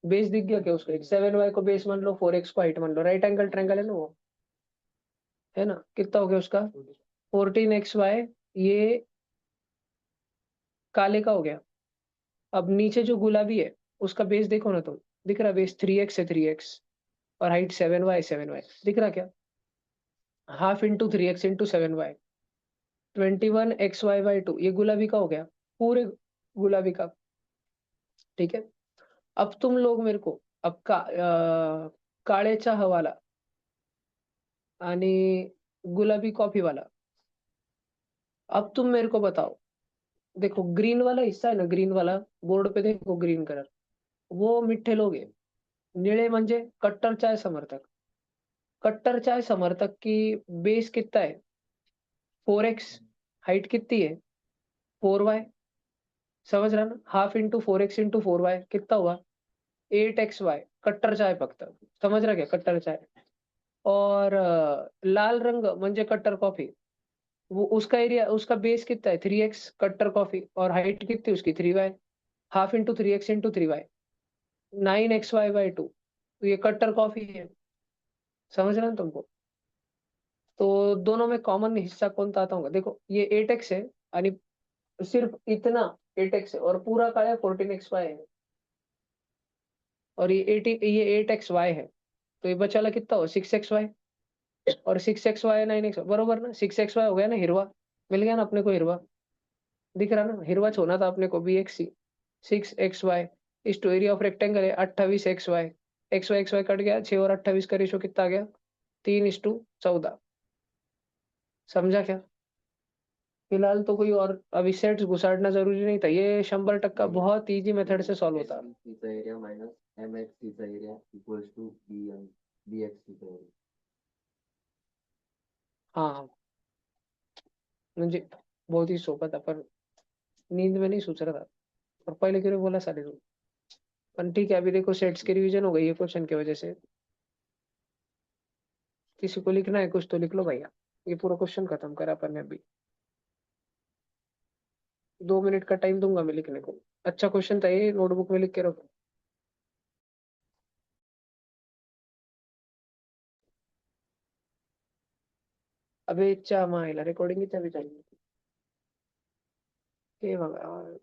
Speaker 1: Base दिख गया क्या उसका? 7 वाई को बेस मान लो, 4 एक्स को हाइट मान लो, राइट एंगल ट्रायंगल है ना वो, है ना? कितना हो गया उसका? 14 XY। ये काले का हो गया। अब नीचे जो गुलाबी है उसका बेस देखो ना तुम, दिख रहा बेस 3x है, 3x, और हाइट 7y, 7y, दिख रहा क्या? Half into 3x into 7y, 21XY/2, ये गुलाबी का हो गया, पूरे गुलाबी का। ठीक है। अब तुम लोग मेरे को, अब काळेचा हवाला आणि गुलाबी कॉफी वाला, अब तुम मेरे को बताओ। देखो ग्रीन वाला हिस्सा है ना, ग्रीन वाला बोर्ड पे देखो, ग्रीन कलर, वो मिठ्ठे लोग हैं। निळे म्हणजे कट्टर चाय समर्थक। कट्टर चाय समर्थक की बेस कितना है? 4x। हाइट कितनी है? 4y। समझ रहा ना? Half into 4x into 4y कितना हुआ? 8XY। कट्टर चाय फक्त, समझ रहा क्या कट्टर चाय? और लाल रंग म्हणजे कट्टर कॉफी, वो उसका एरिया, उसका बेस कितना है 3x कट्टर कॉफी, और हाइट कितनी उसकी 3y, half into 3x into 3y, 9xy/2। तो ये कट्टर कॉफी है, समझ रहे हो तुमको? तो दोनों में कॉमन हिस्सा कौन सा आता होगा? देखो ये 8x है, आणि सिर्फ इतना 8x है, और पूरा का है 14xy है, और ये 8xy है, तो ये बचाला कितना हो 6xy, और 6xy 9x बरोबर ना, 6xy हो गया ना हिरवा, मिल गया ना अपने को हिरवा, दिख रहा ना, हिरवा छोना था अपने को BXC। 6xy इस टू एरिया ऑफ रेक्टेंगल है 28xy, xy कट गया, 6 और 28 का रेशो कितना आ गया 3:14। समझा क्या? फिलहाल तो कोई और अभी सेट्स घुसाड़ना जरूरी नहीं था, ये 100% बहुत इजी मेथड से सॉल्व होता है।
Speaker 2: चा एरिया माइनस MX चा एरिया इक्वल्स टू BX चा एरिया।
Speaker 1: हाँ, म्हणजे बहुत ही सोपा था, पर नींद में नहीं सोच रहा था, और पहले क्यों नहीं बोला सारे लोग। पर ठीक है, अभी देखो सेट्स की रिवीजन हो गई है क्वेश्चन की वजह से। किसी को लिखना है कुछ तो लिख लो भैया, ये पूरा क्वेश्चन खत्म करा अपन ने अभी। 2 मिनट का टाइम दूंगा मैं लिखने को। अच्छा क्वेश्चन था ये, नोटबुक में लिख के रखो। अबे इच्छा मायला रिकॉर्डिंग इच्छा भी चाहिए हे भगवान।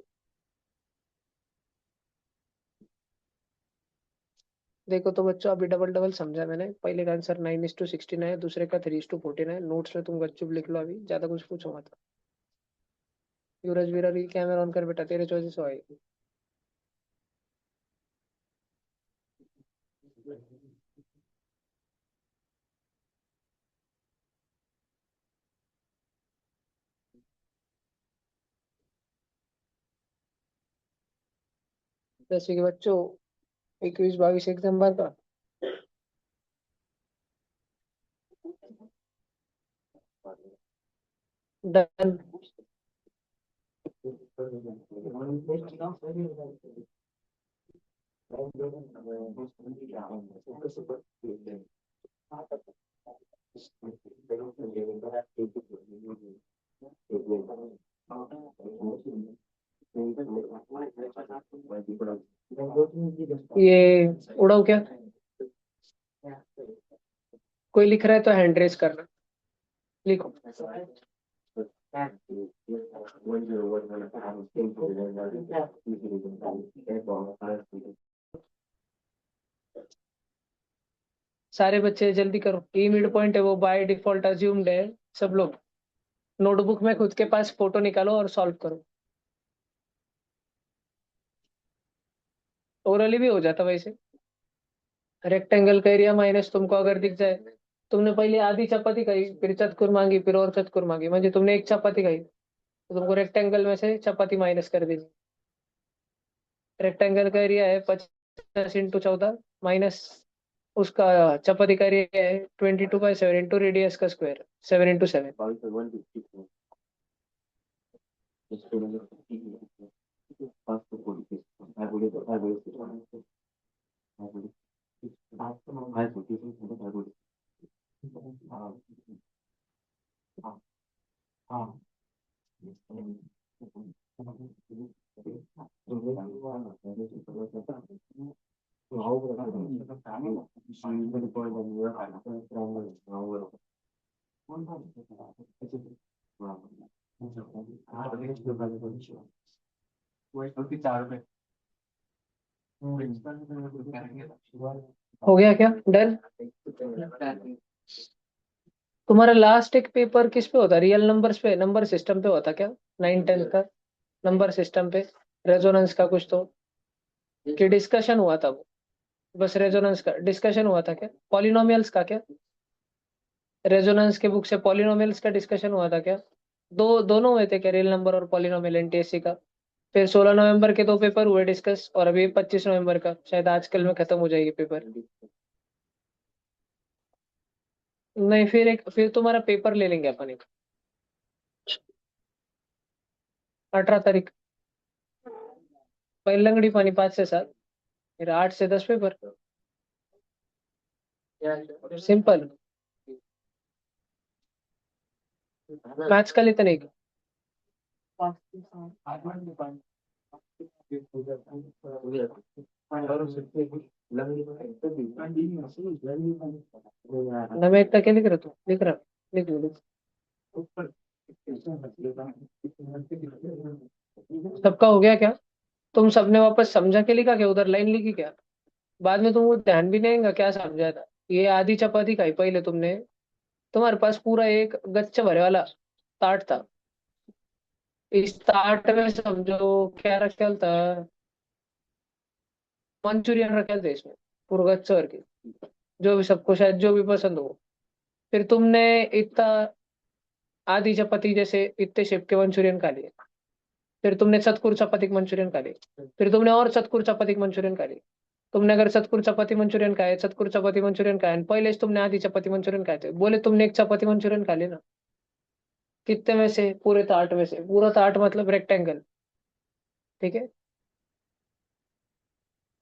Speaker 1: देखो तो बच्चों, अभी डबल डबल समझा मैंने। पहले का आंसर 9:16 है, दूसरे का 3:14 है। नोट्स में तुम बच्चों लिख लो, अभी ज्यादा कुछ पूछो मत। यूरज वीरज कैमरा ऑन कर बेटा, तेरे चॉइस से आएगी। जैसे कि बच्चों 21 22 सितंबर का डन। ये उड़ाओ क्या? कोई लिख रहा है तो हैंड रेस करना, लिखो। सारे बच्चे जल्दी करो, ई मिड पॉइंट है वो बाय डिफॉल्ट अज्यूम्ड है। सब लोग नोटबुक में खुद के पास फोटो निकालो और सॉल्व करो। ओरली भी हो जाता वैसे। रेक्टेंगल का एरिया माइनस तुमको अगर दिख जाए, तुमने पहले आधी चपाती खाई, फिर चतकुर मांगी, फिर और चतकुर मांगी, म्हणजे तुमने एक चपाती खाई, तो तुमको रेक्टेंगल में से चपाती माइनस कर देनी। रेक्टेंगल का एरिया है 50 × 14 माइनस उसका चपाती का एरिया है 22/7 इंटू रेडियस का स्क्वायर 7 × 7। हो गया क्या डन? तुम्हारा लास्ट एक पेपर किस पे होता? रियल नंबर्स पे, नंबर सिस्टम पे होता क्या? 9 10 का नंबर सिस्टम पे, रेजोनेंस का कुछ तो, कि डिस्कशन हुआ था वो? बस रेजोनेंस का डिस्कशन हुआ था क्या? पॉलिनोमियल्स का क्या? रेजोनेंस के बुक से पॉलिनोमियल्स का डिस्कशन हुआ था क्या? दोनों हुए थे क्या, रियल नंबर और पॉलिनोमियल NTSC का? फिर 16 नवंबर के 2 पेपर हुए डिस्कस, और अभी 25 नवंबर का शायद आजकल में खत्म हो जाएगी पेपर। नहीं, फिर तुम्हारा पेपर ले लेंगे अपन एक 18 तारीख। पहले लंगड़ी पानी 5 से 7, फिर 8 से 10 पेपर, सिंपल। मैथ्स का लेते नहीं। ना मैं इतना क्या लिख रहा तू लिख रहा। लिख लो लिख। सबका हो गया क्या? तुम सबने वापस समझा के लिखा क्या? उधर लाइन लिखी क्या? बाद में तुमको ध्यान भी नहीं आएगा क्या समझा था। ये आधी चपाती खाई पहले तुमने। तुम्हारे पास पूरा एक गच्चे भरे वाला ताट था। इस ताट में समझो क्या रखा था। मंचूरियन रखे थे इसमें। पूरा गच्चे भर के। जो भी सबको शायद जो भी पसंद हो। फिर तुमने इतना आधी चपाती जैसे इतने शेप के मंचूरियन खा लिए। फिर तुमने चतकुर चपाती के मंचूरियन खा लिए। फिर तुमने और चतकुर चपाती के मंचूरियन खा लिए। तुमने अगर चतकुर चपाती मंचूरियन खाए चतकुर चपाती मंचूरियन खाए पहले से तुमने आधी चपाती मंचूरियन खाए थे बोले तुमने एक चपाती मंचूरियन खा लिया ना। कितने में से पूरे ताट में से पूरा ताट मतलब रेक्टेंगल। ठीक है।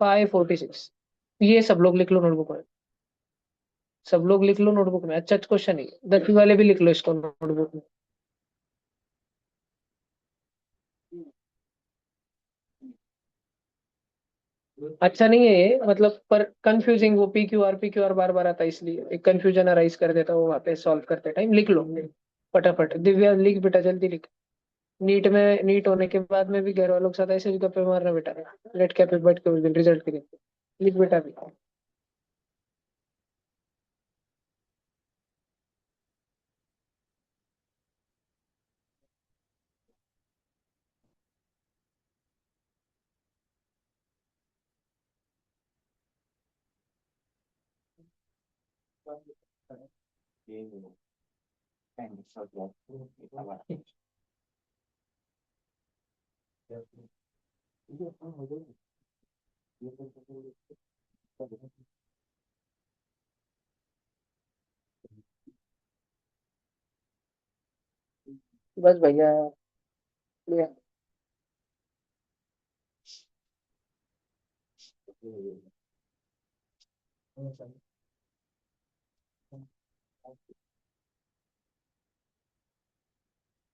Speaker 1: 546। ये सब लोग लिख लो नोटबुक में। सब लोग लिख लो नोटबुक में अच्छा क्वेश्चन है 10वीं वाले भी लिख लो इसको नोटबुक में। अच्छा नहीं है ये मतलब पर कंफ्यूजिंग वो पी क्यू आर बार बार आता है इसलिए एक कंफ्यूजन अराइज कर देता है वो वहाँ पे सॉल्व करते टाइम लिख लो। फटाफट दिव्या लिख बेटा जल्दी लिख। नीट होने के बाद में भी घर वालों के साथ ऐसे भी गप्पे मारना बेटा। लेट कैप पे बैठ के उस दिन रिजल्ट के दिन लिख बेटा भी। बस भैया।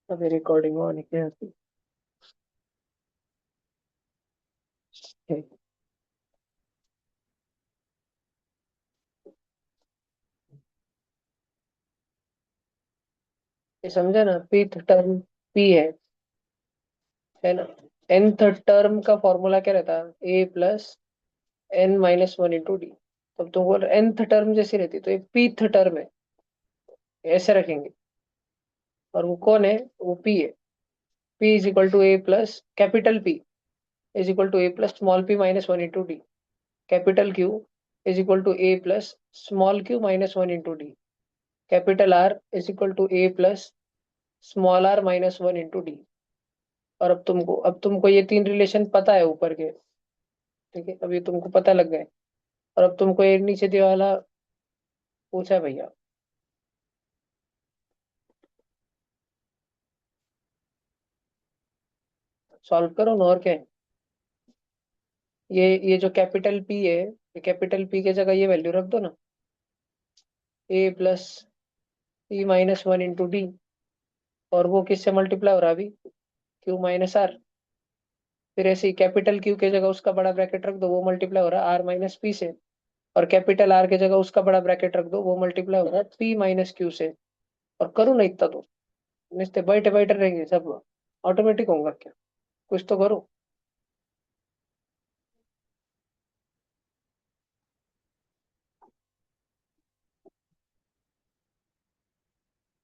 Speaker 1: अभी रिकॉर्डिंग ऑन है। ये समझा ना pth टर्म p है ना। nth टर्म का फॉर्मूला क्या रहता है a + n - 1 × d। तब तुमको nth टर्म जैसी रहती तो ये pth टर्म है। ऐसे रखेंगे। और वो कौन है? वो p है। p = a+ capital P = a + p - 1 × d। Capital Q a + q - 1 × d। Capital R a + r - 1 × d। और अब तुमको ये तीन रिलेशन पता है ऊपर के। ठीक है अब ये तुमको पता लग गए। और अब तुमको ये नीचे दिया वाला पूछा है भैया। सॉल्व करो ना और क्या है। ये जो कैपिटल P है ये कैपिटल P के जगह ये वैल्यू रख दो ना। a + p - 1 × d। और वो किससे मल्टीप्लाई हो रहा है अभी? q - r। फिर ऐसे ही कैपिटल Q के जगह उसका बड़ा ब्रैकेट रख दो वो मल्टीप्लाई हो रहा है r - p से। और कैपिटल R के जगह उसका बड़ा ब्रैकेट रख दो वो मल्टीप्लाई हो रहा है p - q से। और करो ना इतना तो। निश्चय बैठे बैठे रहेंगे सब। ऑटोमेटिक होगा क्या? कुछ तो करो।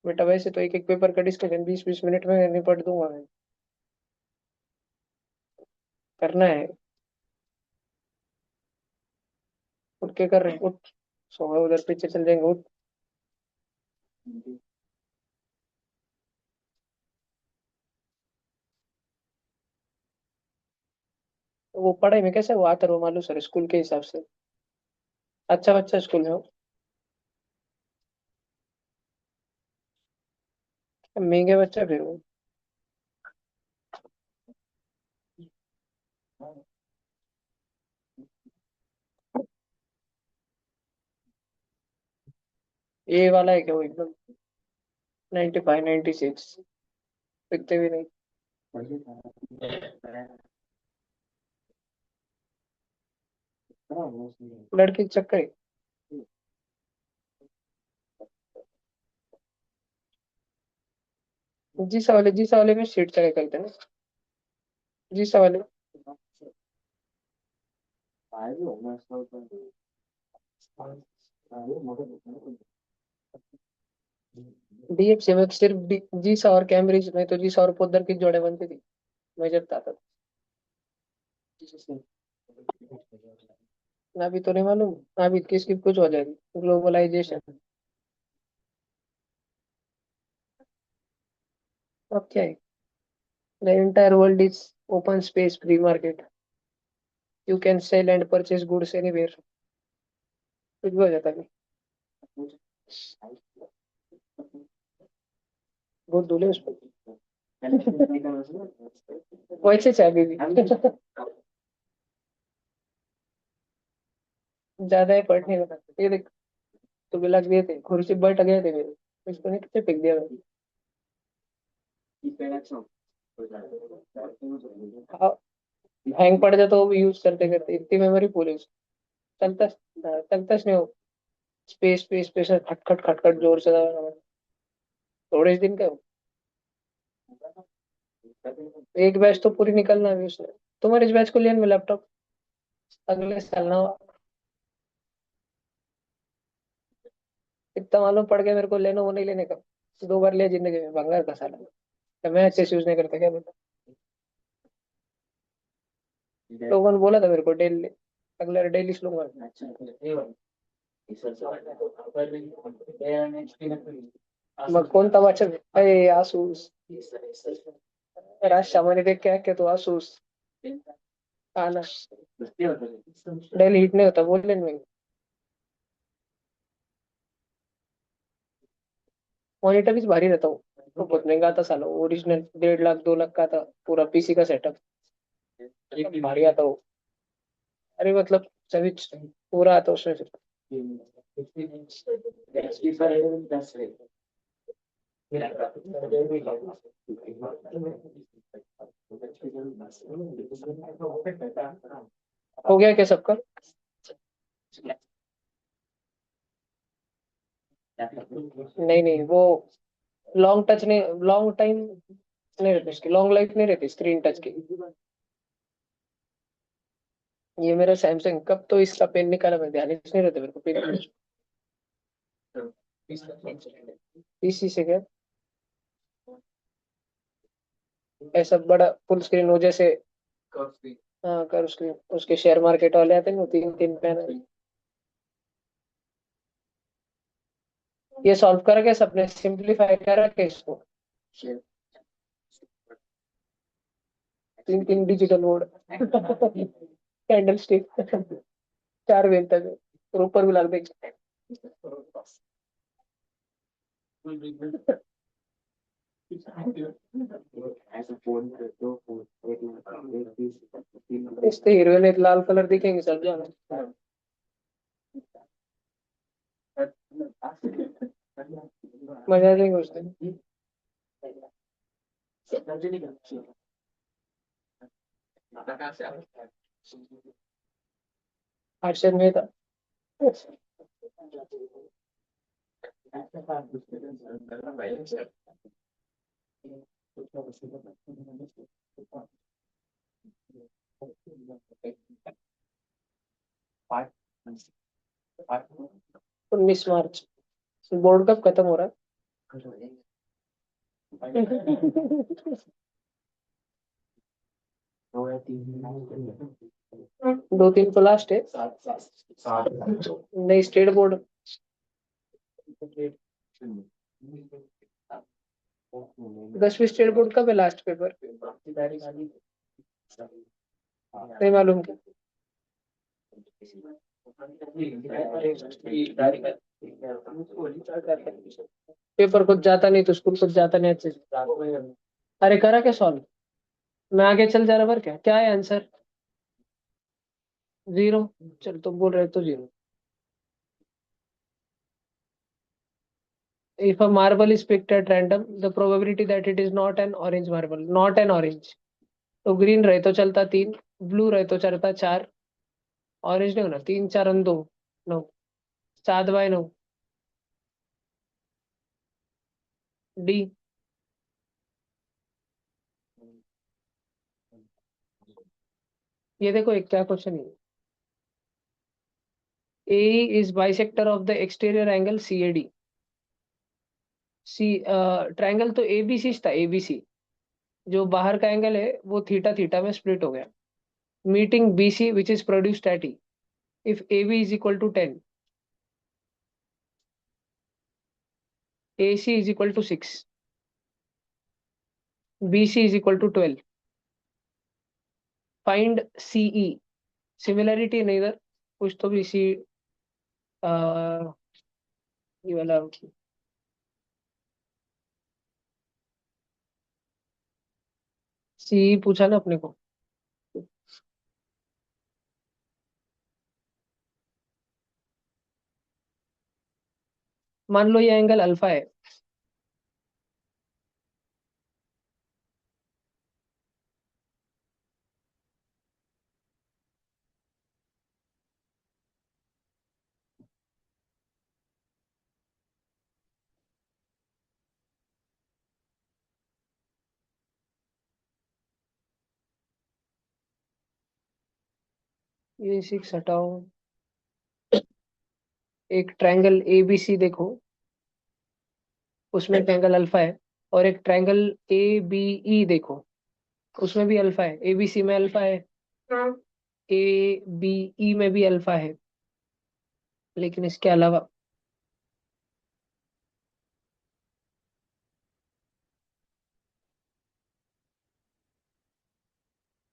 Speaker 1: बेटा वैसे तो एक एक पेपर का डिस्कशन 20-20 मिनट में निपट दूंगा मैं। करना है। उठ के कर रहे हैं उठ। सो उधर पीछे चल जाएंगे उठ। वो पढ़ाई में कैसे वो आता रो मालूम सर स्कूल के हिसाब से। अच्छा बच्चा स्कूल में हो। महंगे बच्चा फिर वो। ये वाला है क्या वो एकदम? 95, 96 दिखते भी नहीं। लड़की के चक्कर ही। जी सा वाले में सीट चढ़े करते ना। जी सा वाले। डीएफसी में सिर्फ जी सा और कैम्ब्रिज में तो जी सा और पोद्दार की जोड़े बनती थी। मैं जब था तब। अभी तो नहीं मालूम। अभी किसकी कुछ हो जाएगी। ग्लोबलाइजेशन। अब क्या है। The entire world is open space free market. You can sell and purchase goods anywhere. कुछ भी हो जाता है। बहुत दूल्हे उस पर। वैसे चाहे अभी भी। ज्यादा ही पढ़ने लगा। ये देख। तो भी लग गए थे कुर्सी बैठ गए थे मेरे। इसको नहीं कितने फेंक दिया मैंने। हाँ, हैंग पड़ जाता वो भी यूज करते करते इतनी मेमोरी पूरी चलता। चलता नहीं हो। स्पेस स्पेस स्पेस खटखट खटखट जोर से दबाना। थोड़े ही दिन का हो। एक बैच तो पूरी निकलना भी उसने। तुम्हारे इस बैच को लिया मैं लैपटॉप। अगले साल ना। इतना मालूम पड़ गया मेरे को लेना वो नहीं लेने का। 2 बार लिया जिंदगी में भंगार का साला। तो मैं अच्छे से यूज नहीं करता क्या बता। लोगों ने बोला था मेरे को डेल ले। अगला डेली लूंगा। मग कोणता वाचक अरे आसूस। राज सामान्य देख क्या तो आसूस। आना। डेली हिट नहीं होता बोल लेना मैं। मॉनिटर भी भारी रहता हूँ। तो बहुत महंगा था साला ओरिजिनल 1.5 लाख 2 लाख का था पूरा पीसी का सेटअप। भारी आता वो। अरे मतलब सभी पूरा आता उसमें फिर। हो गया क्या सबका। नहीं नहीं वो लॉन्ग टच नहीं लॉन्ग टाइम नहीं रहती इसकी लॉन्ग लाइफ नहीं रहती स्क्रीन टच की। ये मेरा सैमसंग कब तो इसका पेन निकाला मैं ध्यान ही नहीं रहता मेरे को पेन। पीसी से क्या। ऐसा बड़ा फुल स्क्रीन हो जैसे। हाँ कर उसके उसके शेयर मार्केट वाले आते हैं ना 3 3 पैनल। ये सॉल्व करा क्या सबने सिंप्लीफाई करा क्या इसको। 3 3 digital board. Candle stick. 4 well तक और ऊपर भी लग देंगे। इससे हीरो ने लाल कलर दिखेंगे सब जाना। मजा आ जाएगा उस दिन। हर्षद में था। उन्नीस मार्च। बोर्ड कब खत्म हो रहा है। 2 3 को लास्ट है। नहीं स्टेट बोर्ड। 10वीं स्टेट बोर्ड कब है लास्ट पेपर। नहीं मालूम क्या। पेपर कुछ जाता नहीं तो स्कूल कुछ जाता नहीं अच्छे से। अरे करा क्या सॉल्व। मैं आगे चल जा रहा पर क्या क्या है आंसर। 0। चल तुम बोल रहे हो तो 0। If a marble is picked at random, the probability that it is not an orange marble, not an orange. तो ग्रीन रहे तो चलता 3, ब्लू रहे तो चलता 4, ऑरेंज नहीं होना, 3 4 और 2 9, 7/9। डी। ये देखो एक क्या क्वेश्चन है। A is bisector of the exterior angle C A D. See triangle तो एबीसी था, एबीसी। जो बाहर का एंगल है वो थीटा थीटा में स्प्लिट हो गया। Meeting BC which is produced at E. If A B is equal to 10, A C is equal to 6, B C is equal to 12। Find CE. Similarity नहीं इधर, कुछ तो भी सी। ये वाला सी पूछा ना अपने को। मान लो ये एंगल अल्फा है। ये 6 हटाओ। एक ट्रायंगल ए बी सी देखो, उसमें एक एंगल अल्फा है। और एक ट्रायंगल ए बी ई देखो, उसमें भी अल्फा है। ए बी सी में अल्फा है, ए बी ई में भी अल्फा है। लेकिन इसके अलावा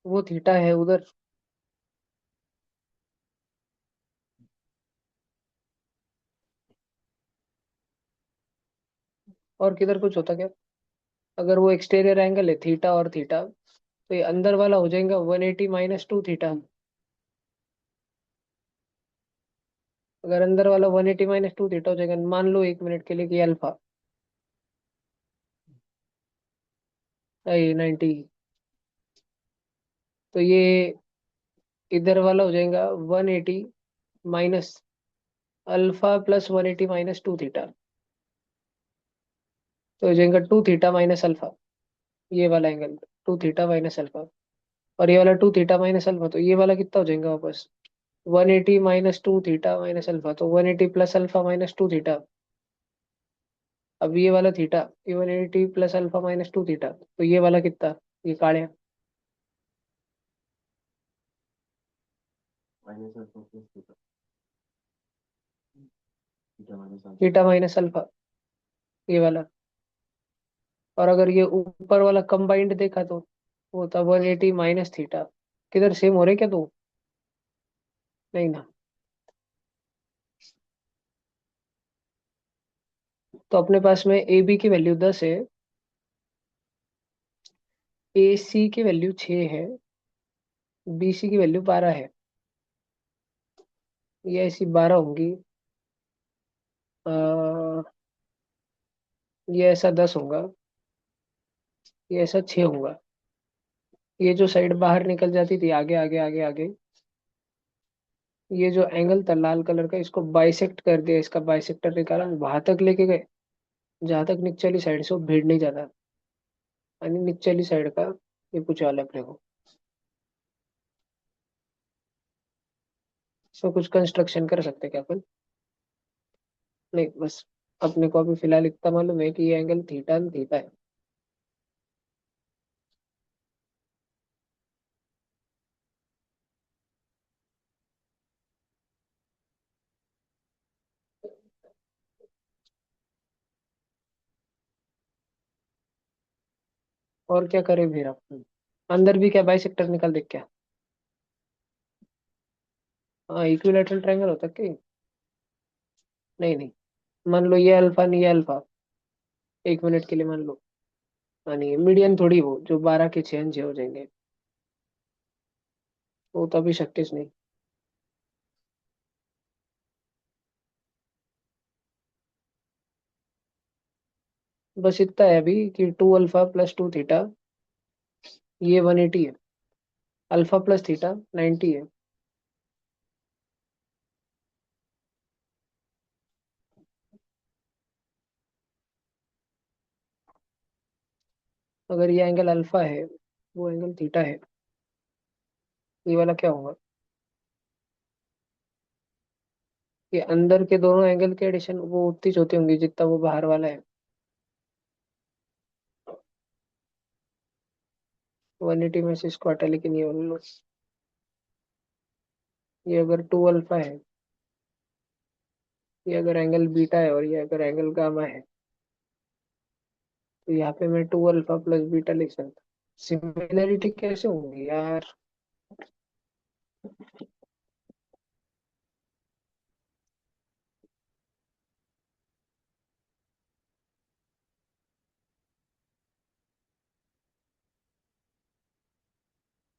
Speaker 1: वो थीटा है उधर। और किधर कुछ होता क्या? अगर वो एक्सटीरियर एंगल है थीटा और थीटा, तो ये अंदर वाला हो जाएगा 180 माइनस 2 थीटा। अगर अंदर वाला 180 माइनस 2 थीटा हो जाएगा, मान लो 1 मिनट के लिए कि अल्फा 90, तो ये इधर वाला हो जाएगा 180 minus alpha plus 180 minus 2 theta. तो हो जाएगा 2 थीटा माइनस अल्फा। ये वाला एंगल 2 थीटा माइनस अल्फा। और ये वाला 2 थीटा माइनस अल्फा, तो ये वाला कितना हो जाएगा वापस? 180 माइनस 2 थीटा माइनस अल्फा, तो 180 प्लस अल्फा माइनस 2 थीटा। अब ये वाला थीटा, ये 180 प्लस अल्फा माइनस 2 थीटा, तो ये वाला कितना? ये काढ़े
Speaker 2: minus alpha plus theta, theta minus alpha.
Speaker 1: Theta minus alpha, ये वाला। और अगर ये ऊपर वाला कंबाइंड देखा तो वो था 180 माइनस थीटा। किधर सेम हो रहे क्या? तो नहीं ना। तो अपने पास में ए बी की वैल्यू 10 है, ए सी की वैल्यू 6 है, बी सी की वैल्यू 12 है। ये ऐसी 12 होंगी। अ, ये ऐसा 10 होगा, ये ऐसा 6 होगा। ये जो साइड बाहर निकल जाती थी आगे आगे आगे आगे, ये जो एंगल था लाल कलर का, इसको बाइसेक्ट कर दिया, इसका बाइसेक्टर निकाला, वहां तक लेके गए जहां तक नीचे वाली साइड से वो भीड़ नहीं जाता। यानी नीचे वाली साइड का ये पूछा वाला अपने को। इसमें कुछ कंस्ट्रक्शन कर सकते क्या अपन? नहीं, बस अपने को अभी फिलहाल इतना मालूम है कि ये एंगल थीटा थीटा है। और क्या करें फिर अपन? अंदर भी क्या बाइसेक्टर निकाल दे क्या? हाँ, इक्विलैटरल ट्रायंगल होता है क्या? नहीं नहीं। मान लो ये अल्फा नहीं, ये अल्फा। 1 मिनट के लिए मान लो। हाँ, नहीं मीडियन थोड़ी, वो जो 12 के 6 6 हो जाएंगे, वो तो अभी शक्य नहीं। बस इतना है अभी कि 2 अल्फा प्लस 2 थीटा, ये 180 है। अल्फा प्लस थीटा 90 है। अगर ये एंगल अल्फा है, वो एंगल थीटा है, ये वाला क्या होगा? ये अंदर के दोनों एंगल के एडिशन वो उतनी ही होती होंगी जितना वो बाहर वाला है। 180 में से इसको हटा, लेकिन ये वाला लो। ये अगर 2 अल्फा है, ये अगर एंगल बीटा है, और ये अगर एंगल गामा है, तो यहाँ पे मैं 2 अल्फा प्लस बीटा लिख सकता। सिमिलरिटी कैसे होंगी यार?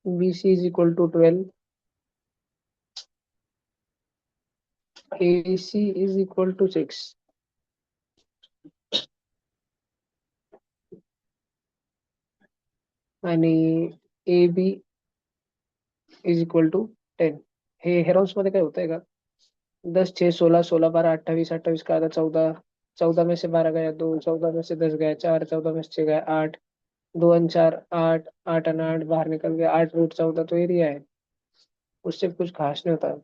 Speaker 1: BC = 12, AC = 6, आणि AB = 10. हे हेरॉन्स मध्ये काय होतंय का? 10, 6, 16, 16, 12, 28, 28 का आधा 14, 14 में से 12 गया, 2, 14 में से 10 गया, 4, 14 में से 6 गया, 8, 2 और 4, 8, 8 और 8 बाहर निकल गया, 8√14, तो एरिया है। उससे कुछ खास नहीं होता।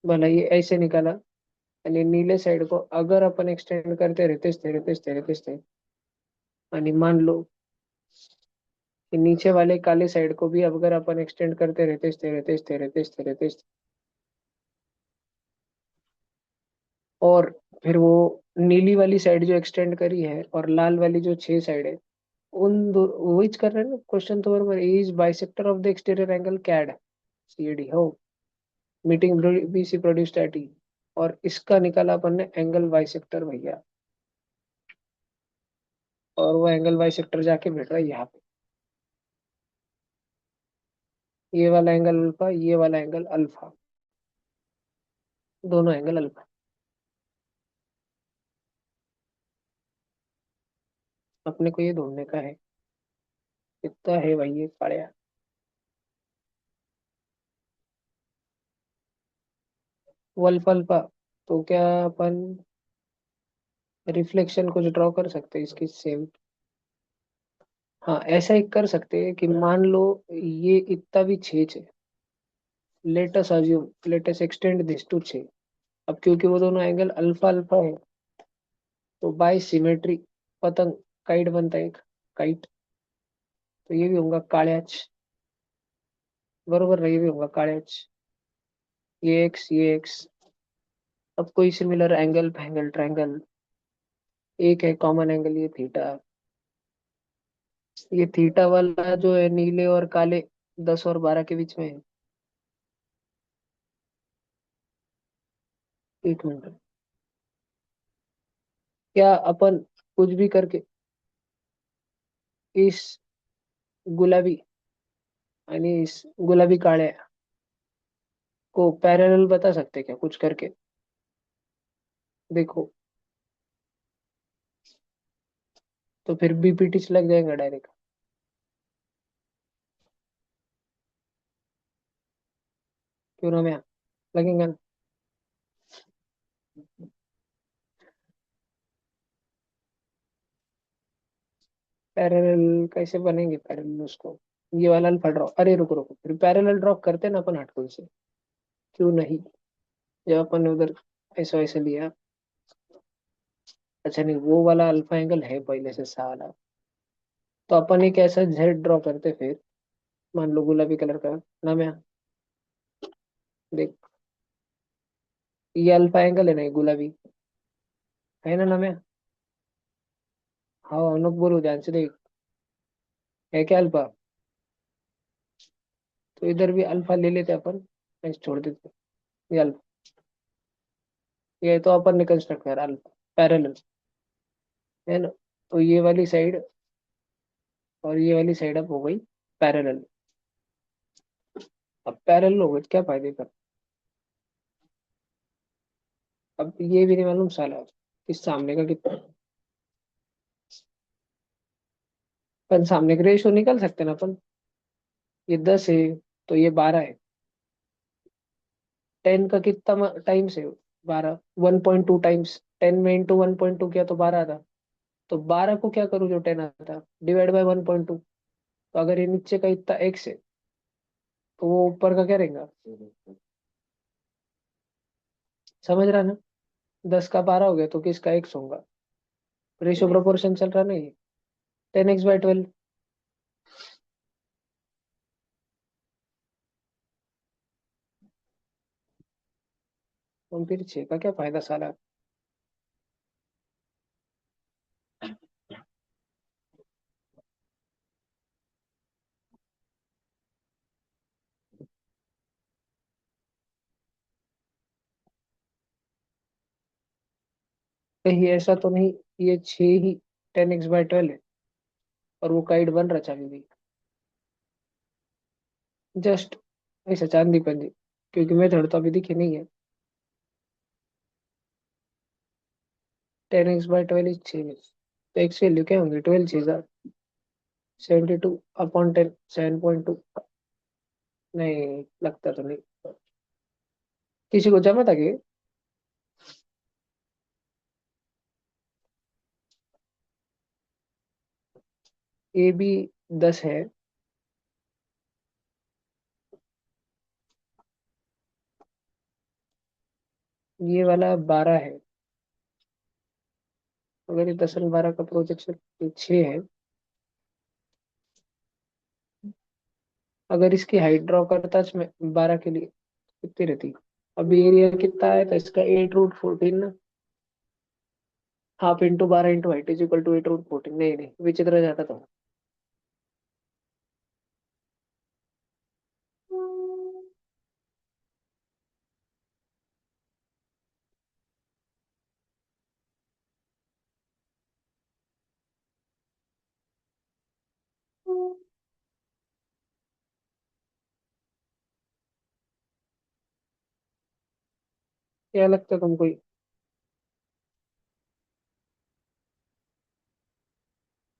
Speaker 1: भला ये ऐसे निकाला, आणि नीले साइड को अगर अपन एक्सटेंड करते रहते आणि मान लो कि नीचे वाले काले साइड को भी अगर अपन एक्सटेंड करते रहते, और फिर वो नीली वाली साइड जो एक्सटेंड करी है और लाल वाली जो 6 साइड है, उन दो वही कर रहे हैं ना क्वेश्चन, तो बराबर is bisector of the exterior angle CAD CAD हो, meeting BC produced at E, और इसका निकाला अपन ने एंगल बाइसेक्टर भैया, और वो एंगल बाइसेक्टर जाके बैठ रहा है यहाँ पे। ये वाला एंगल अल्फा, ये वाला एंगल अल्फा, दोनों एंगल अल्फा। अपने को ये ढूंढने का है, कितना है भाई ये पढ़िया। वो अल्फा अल्फा, तो क्या अपन रिफ्लेक्शन कुछ ड्रॉ कर सकते हैं इसकी सेम? हाँ, ऐसा ही कर सकते हैं कि मान लो ये इतना भी 6 है, let's assume, let's extend this to 6। अब क्योंकि वो दोनों एंगल अल्फा अल्फा है, तो बाय सिमेट्री पतंग, काइट बनता है एक, काइट। तो ये भी होगा काळ्याच, बरोबर ना? ये भी होगा काळ्याच, ये एक्स। अब कोई सिमिलर एंगल फैंगल ट्रायंगल, एक है कॉमन एंगल, ये थीटा। ये थीटा वाला जो है नीले और काले 10 और 12 के बीच में है। एक मिनट, क्या अपन कुछ भी करके इस गुलाबी आणि इस गुलाबी काळ्या को पैरेलल बता सकते क्या कुछ करके? देखो, तो फिर BPT से लग जाएगा डायरेक्ट, क्यों ना? मैं लगेगा ना। पैरेलल कैसे बनेंगे पैरेलल उसको? ये वाला अल्फा ड्रॉ, अरे रुको रुको, फिर पैरेलल ड्रॉ करते ना अपन हटकुल से, क्यों नहीं? जब अपन ने उधर ऐसा वैसे लिया। अच्छा नहीं, वो वाला अल्फा एंगल है पहले से साला, तो अपन एक ऐसा जेड ड्रॉ करते फिर, मान लो गुलाबी कलर का नाम है, देख, ये अल्फा एंगल है ना, ये गुलाबी है ना नाम है? हाँ अनुक बोलो ध्यान से देख, है क्या अल्फा? तो इधर भी अल्फा ले लेते अपन, ऐसे छोड़ देते, ये अल्फा, ये तो अपन ने कंस्ट्रक्ट करा अल्फा पैरेलल, है ना? तो ये वाली साइड और ये वाली साइड अब हो गई पैरेलल। अब पैरेलल हो गए तो क्या फायदे का? अब ये भी नहीं मालूम साला, इस सामने का कितना, अपन सामने का रेशियो निकाल सकते हैं ना अपन। ये 10 है तो ये 12 है। 10 का कितना टाइम्स है? 12, 1.2 टाइम्स। 10 में इंटू 1.2 किया तो 12 आता। तो 12 को क्या करूँ जो 10 आता, डिवाइड बाय 1.2। तो अगर ये नीचे का इतना एक्स है तो वो ऊपर का क्या रहेगा? समझ रहा ना? 10 का 12 हो गया तो किसका एक्स होगा? रेशियो प्रोपोर्शन चल रहा नहीं? 10x/12। तो फिर 6 का क्या फायदा साला? कहीं ऐसा तो नहीं ये 6 ही 10x/12 है और वो काइड बन रहा चाबी भी? जस्ट ऐसा चांदी पंजी, क्योंकि मेथड तो अभी दिखी नहीं है। 10x/12 is 6। तो एक्स वैल्यू क्या होंगी? 12 6 72 अपॉन 10, 7.2। नहीं लगता तो नहीं। किसी को जमा था कि? ए भी 10 है, ये वाला 12 है। अगर ये 10 और 12 का प्रोजेक्शन 6 है, अगर इसकी हाइट ड्रॉ करता इसमें 12 के लिए कितनी रहती? अभी एरिया कितना है तो इसका 8√14 ना। Half into 12 into height is equal to 8√14। नहीं नहीं, विचित्र जाता तो। क्या लगता है तुमको?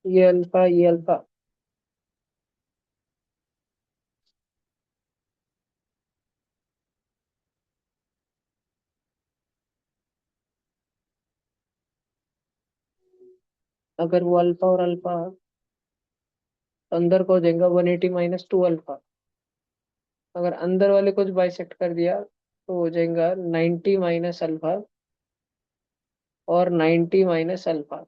Speaker 1: ये अल्फा, ये अल्फा। अगर वो अल्फा और अल्फा अंदर को हो जाएगा 180 - 2 अल्फा। अगर अंदर वाले को बाइसेक्ट कर दिया तो हो जाएगा 90 - अल्फा और 90 - अल्फा।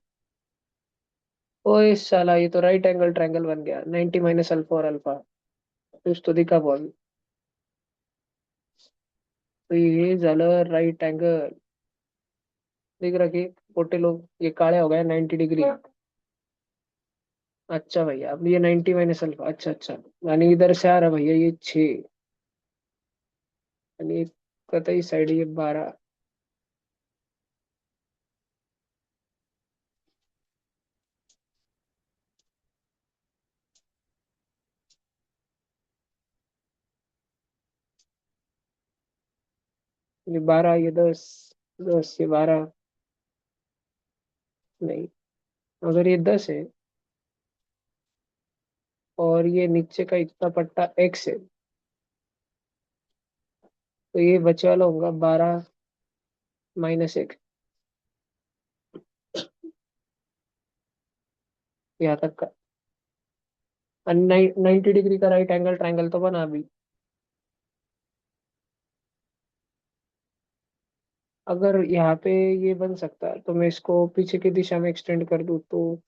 Speaker 1: ओए साला, ये तो राइट एंगल ट्रायंगल बन गया। 90 - अल्फा और अल्फा। कुछ तो दिखा वो अभी। तो ये झालं राइट एंगल। दिख रहा कि पोटे लोग ये काळे हो गए 90 डिग्री। अच्छा भैया, अब ये 90 - अल्फा। अच्छा अच्छा, यानी इधर से आ रहा भैया ये 6, यानी कतई साइड ये 12। ये 12, ये 10, 10 ये 12। नहीं, अगर ये 10 है और ये नीचे का इतना पट्टा एक्स है तो ये बचे वाला होगा 12 - 1। यहाँ तक का 90 डिग्री का राइट एंगल ट्रायंगल तो बना अभी। अगर यहाँ पे ये बन सकता है तो मैं इसको पीछे की दिशा में एक्सटेंड कर दूँ तो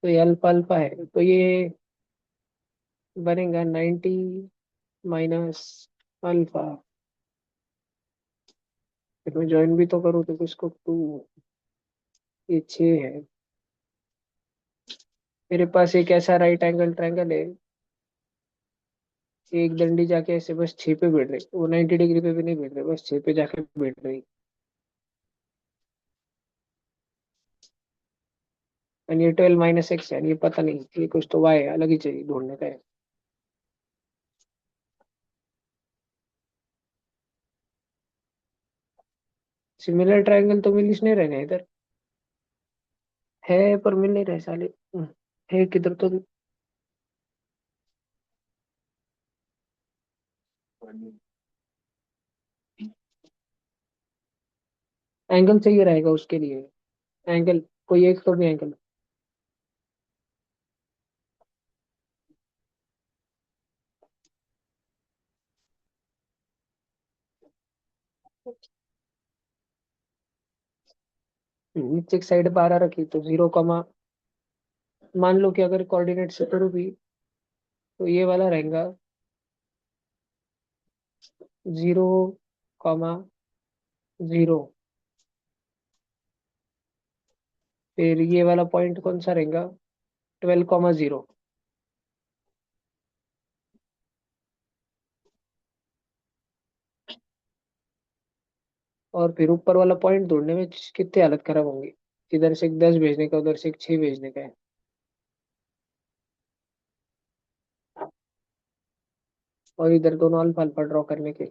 Speaker 1: ये अल्फा अल्फा है तो ये बनेगा 90 - अल्फा। फिर मैं ज्वाइन भी तो करूँ तो इसको 2, ये 6 है। मेरे पास एक ऐसा राइट एंगल ट्रायंगल है, एक डंडी जाके ऐसे बस 6 पे बैठ रही, वो 90 डिग्री पे भी नहीं बैठ रही, बस 6 पे जाके बैठ रही। और ये 12 - x है, ये पता नहीं, ये कुछ तो वाई है, अलग ही चाहिए ढूंढने का है। सिमिलर ट्रायंगल तो मिल ही नहीं रहे हैं इधर। है पर मिल नहीं रहे साले। है किधर तो। एंगल चाहिए रहेगा उसके लिए। एंगल, कोई एक तो भी एंगल। नीचे की साइड 12 रखी तो 0, मान लो कि अगर कोऑर्डिनेट से करूँ भी तो ये वाला रहेगा 0, 0। फिर ये वाला पॉइंट कौन सा रहेगा? 12, 0। और फिर ऊपर वाला पॉइंट ढूंढने में कितनी हालत खराब होंगी। इधर से एक 10 भेजने का, उधर से एक 6 भेजने का है। और इधर दोनों अल्फा अल्फा ड्रॉ करने के।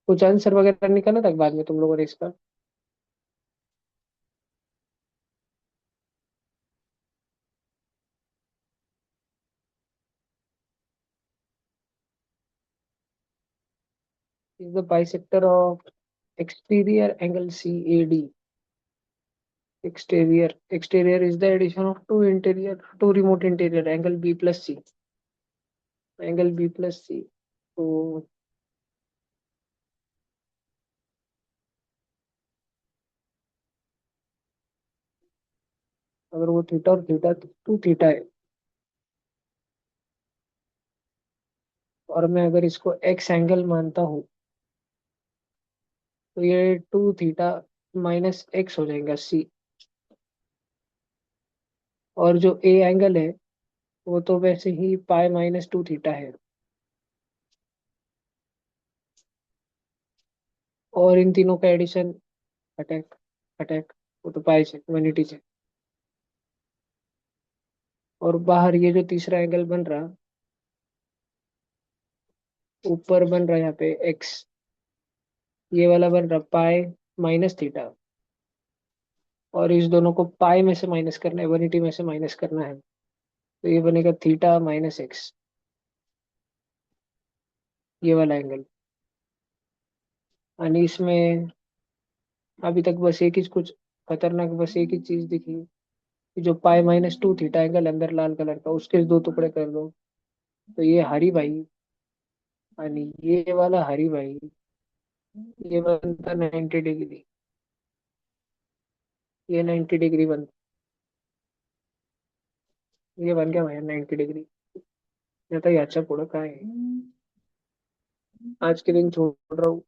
Speaker 1: कुछ आंसर वगैरह निकाला था बाद में तुम लोगों ने इसका? Is the bisector of exterior angle CAD. Exterior is the addition of two remote interior angle B plus C. Angle B plus C. तो अगर वो थीटा और थीटा 2 थीटा है, और मैं अगर इसको एक्स एंगल मानता हूँ, तो ये 2 थीटा माइनस एक्स हो जाएगा C। और जो ए एंगल है वो तो वैसे ही पाई -2 थीटा है। और इन तीनों का एडिशन, अटैक, अटैक, वो तो पाई से 180 से। और बाहर ये जो तीसरा एंगल बन रहा, ऊपर बन रहा है यहाँ पे एक्स, ये वाला बन रहा पाई -थीटा। और इस दोनों को पाई में से माइनस करना है, 180 में से माइनस करना है, तो ये बनेगा थीटा -एक्स, ये वाला एंगल। यानी इसमें अभी तक बस एक ही कुछ खतरनाक, बस एक ही चीज दिखी कि जो पाई -2 थीटा एंगल अंदर लाल कलर का, उसके दो टुकड़े कर दो तो ये हरी भाई। यानी ये वाला हरी भाई, ये बनता 90 डिग्री। ये 90 डिग्री बन, ये बन गया भैया 90 डिग्री। नहीं तो ये अच्छा पुड़ा का है। आज के दिन छोड़ रहा हूँ।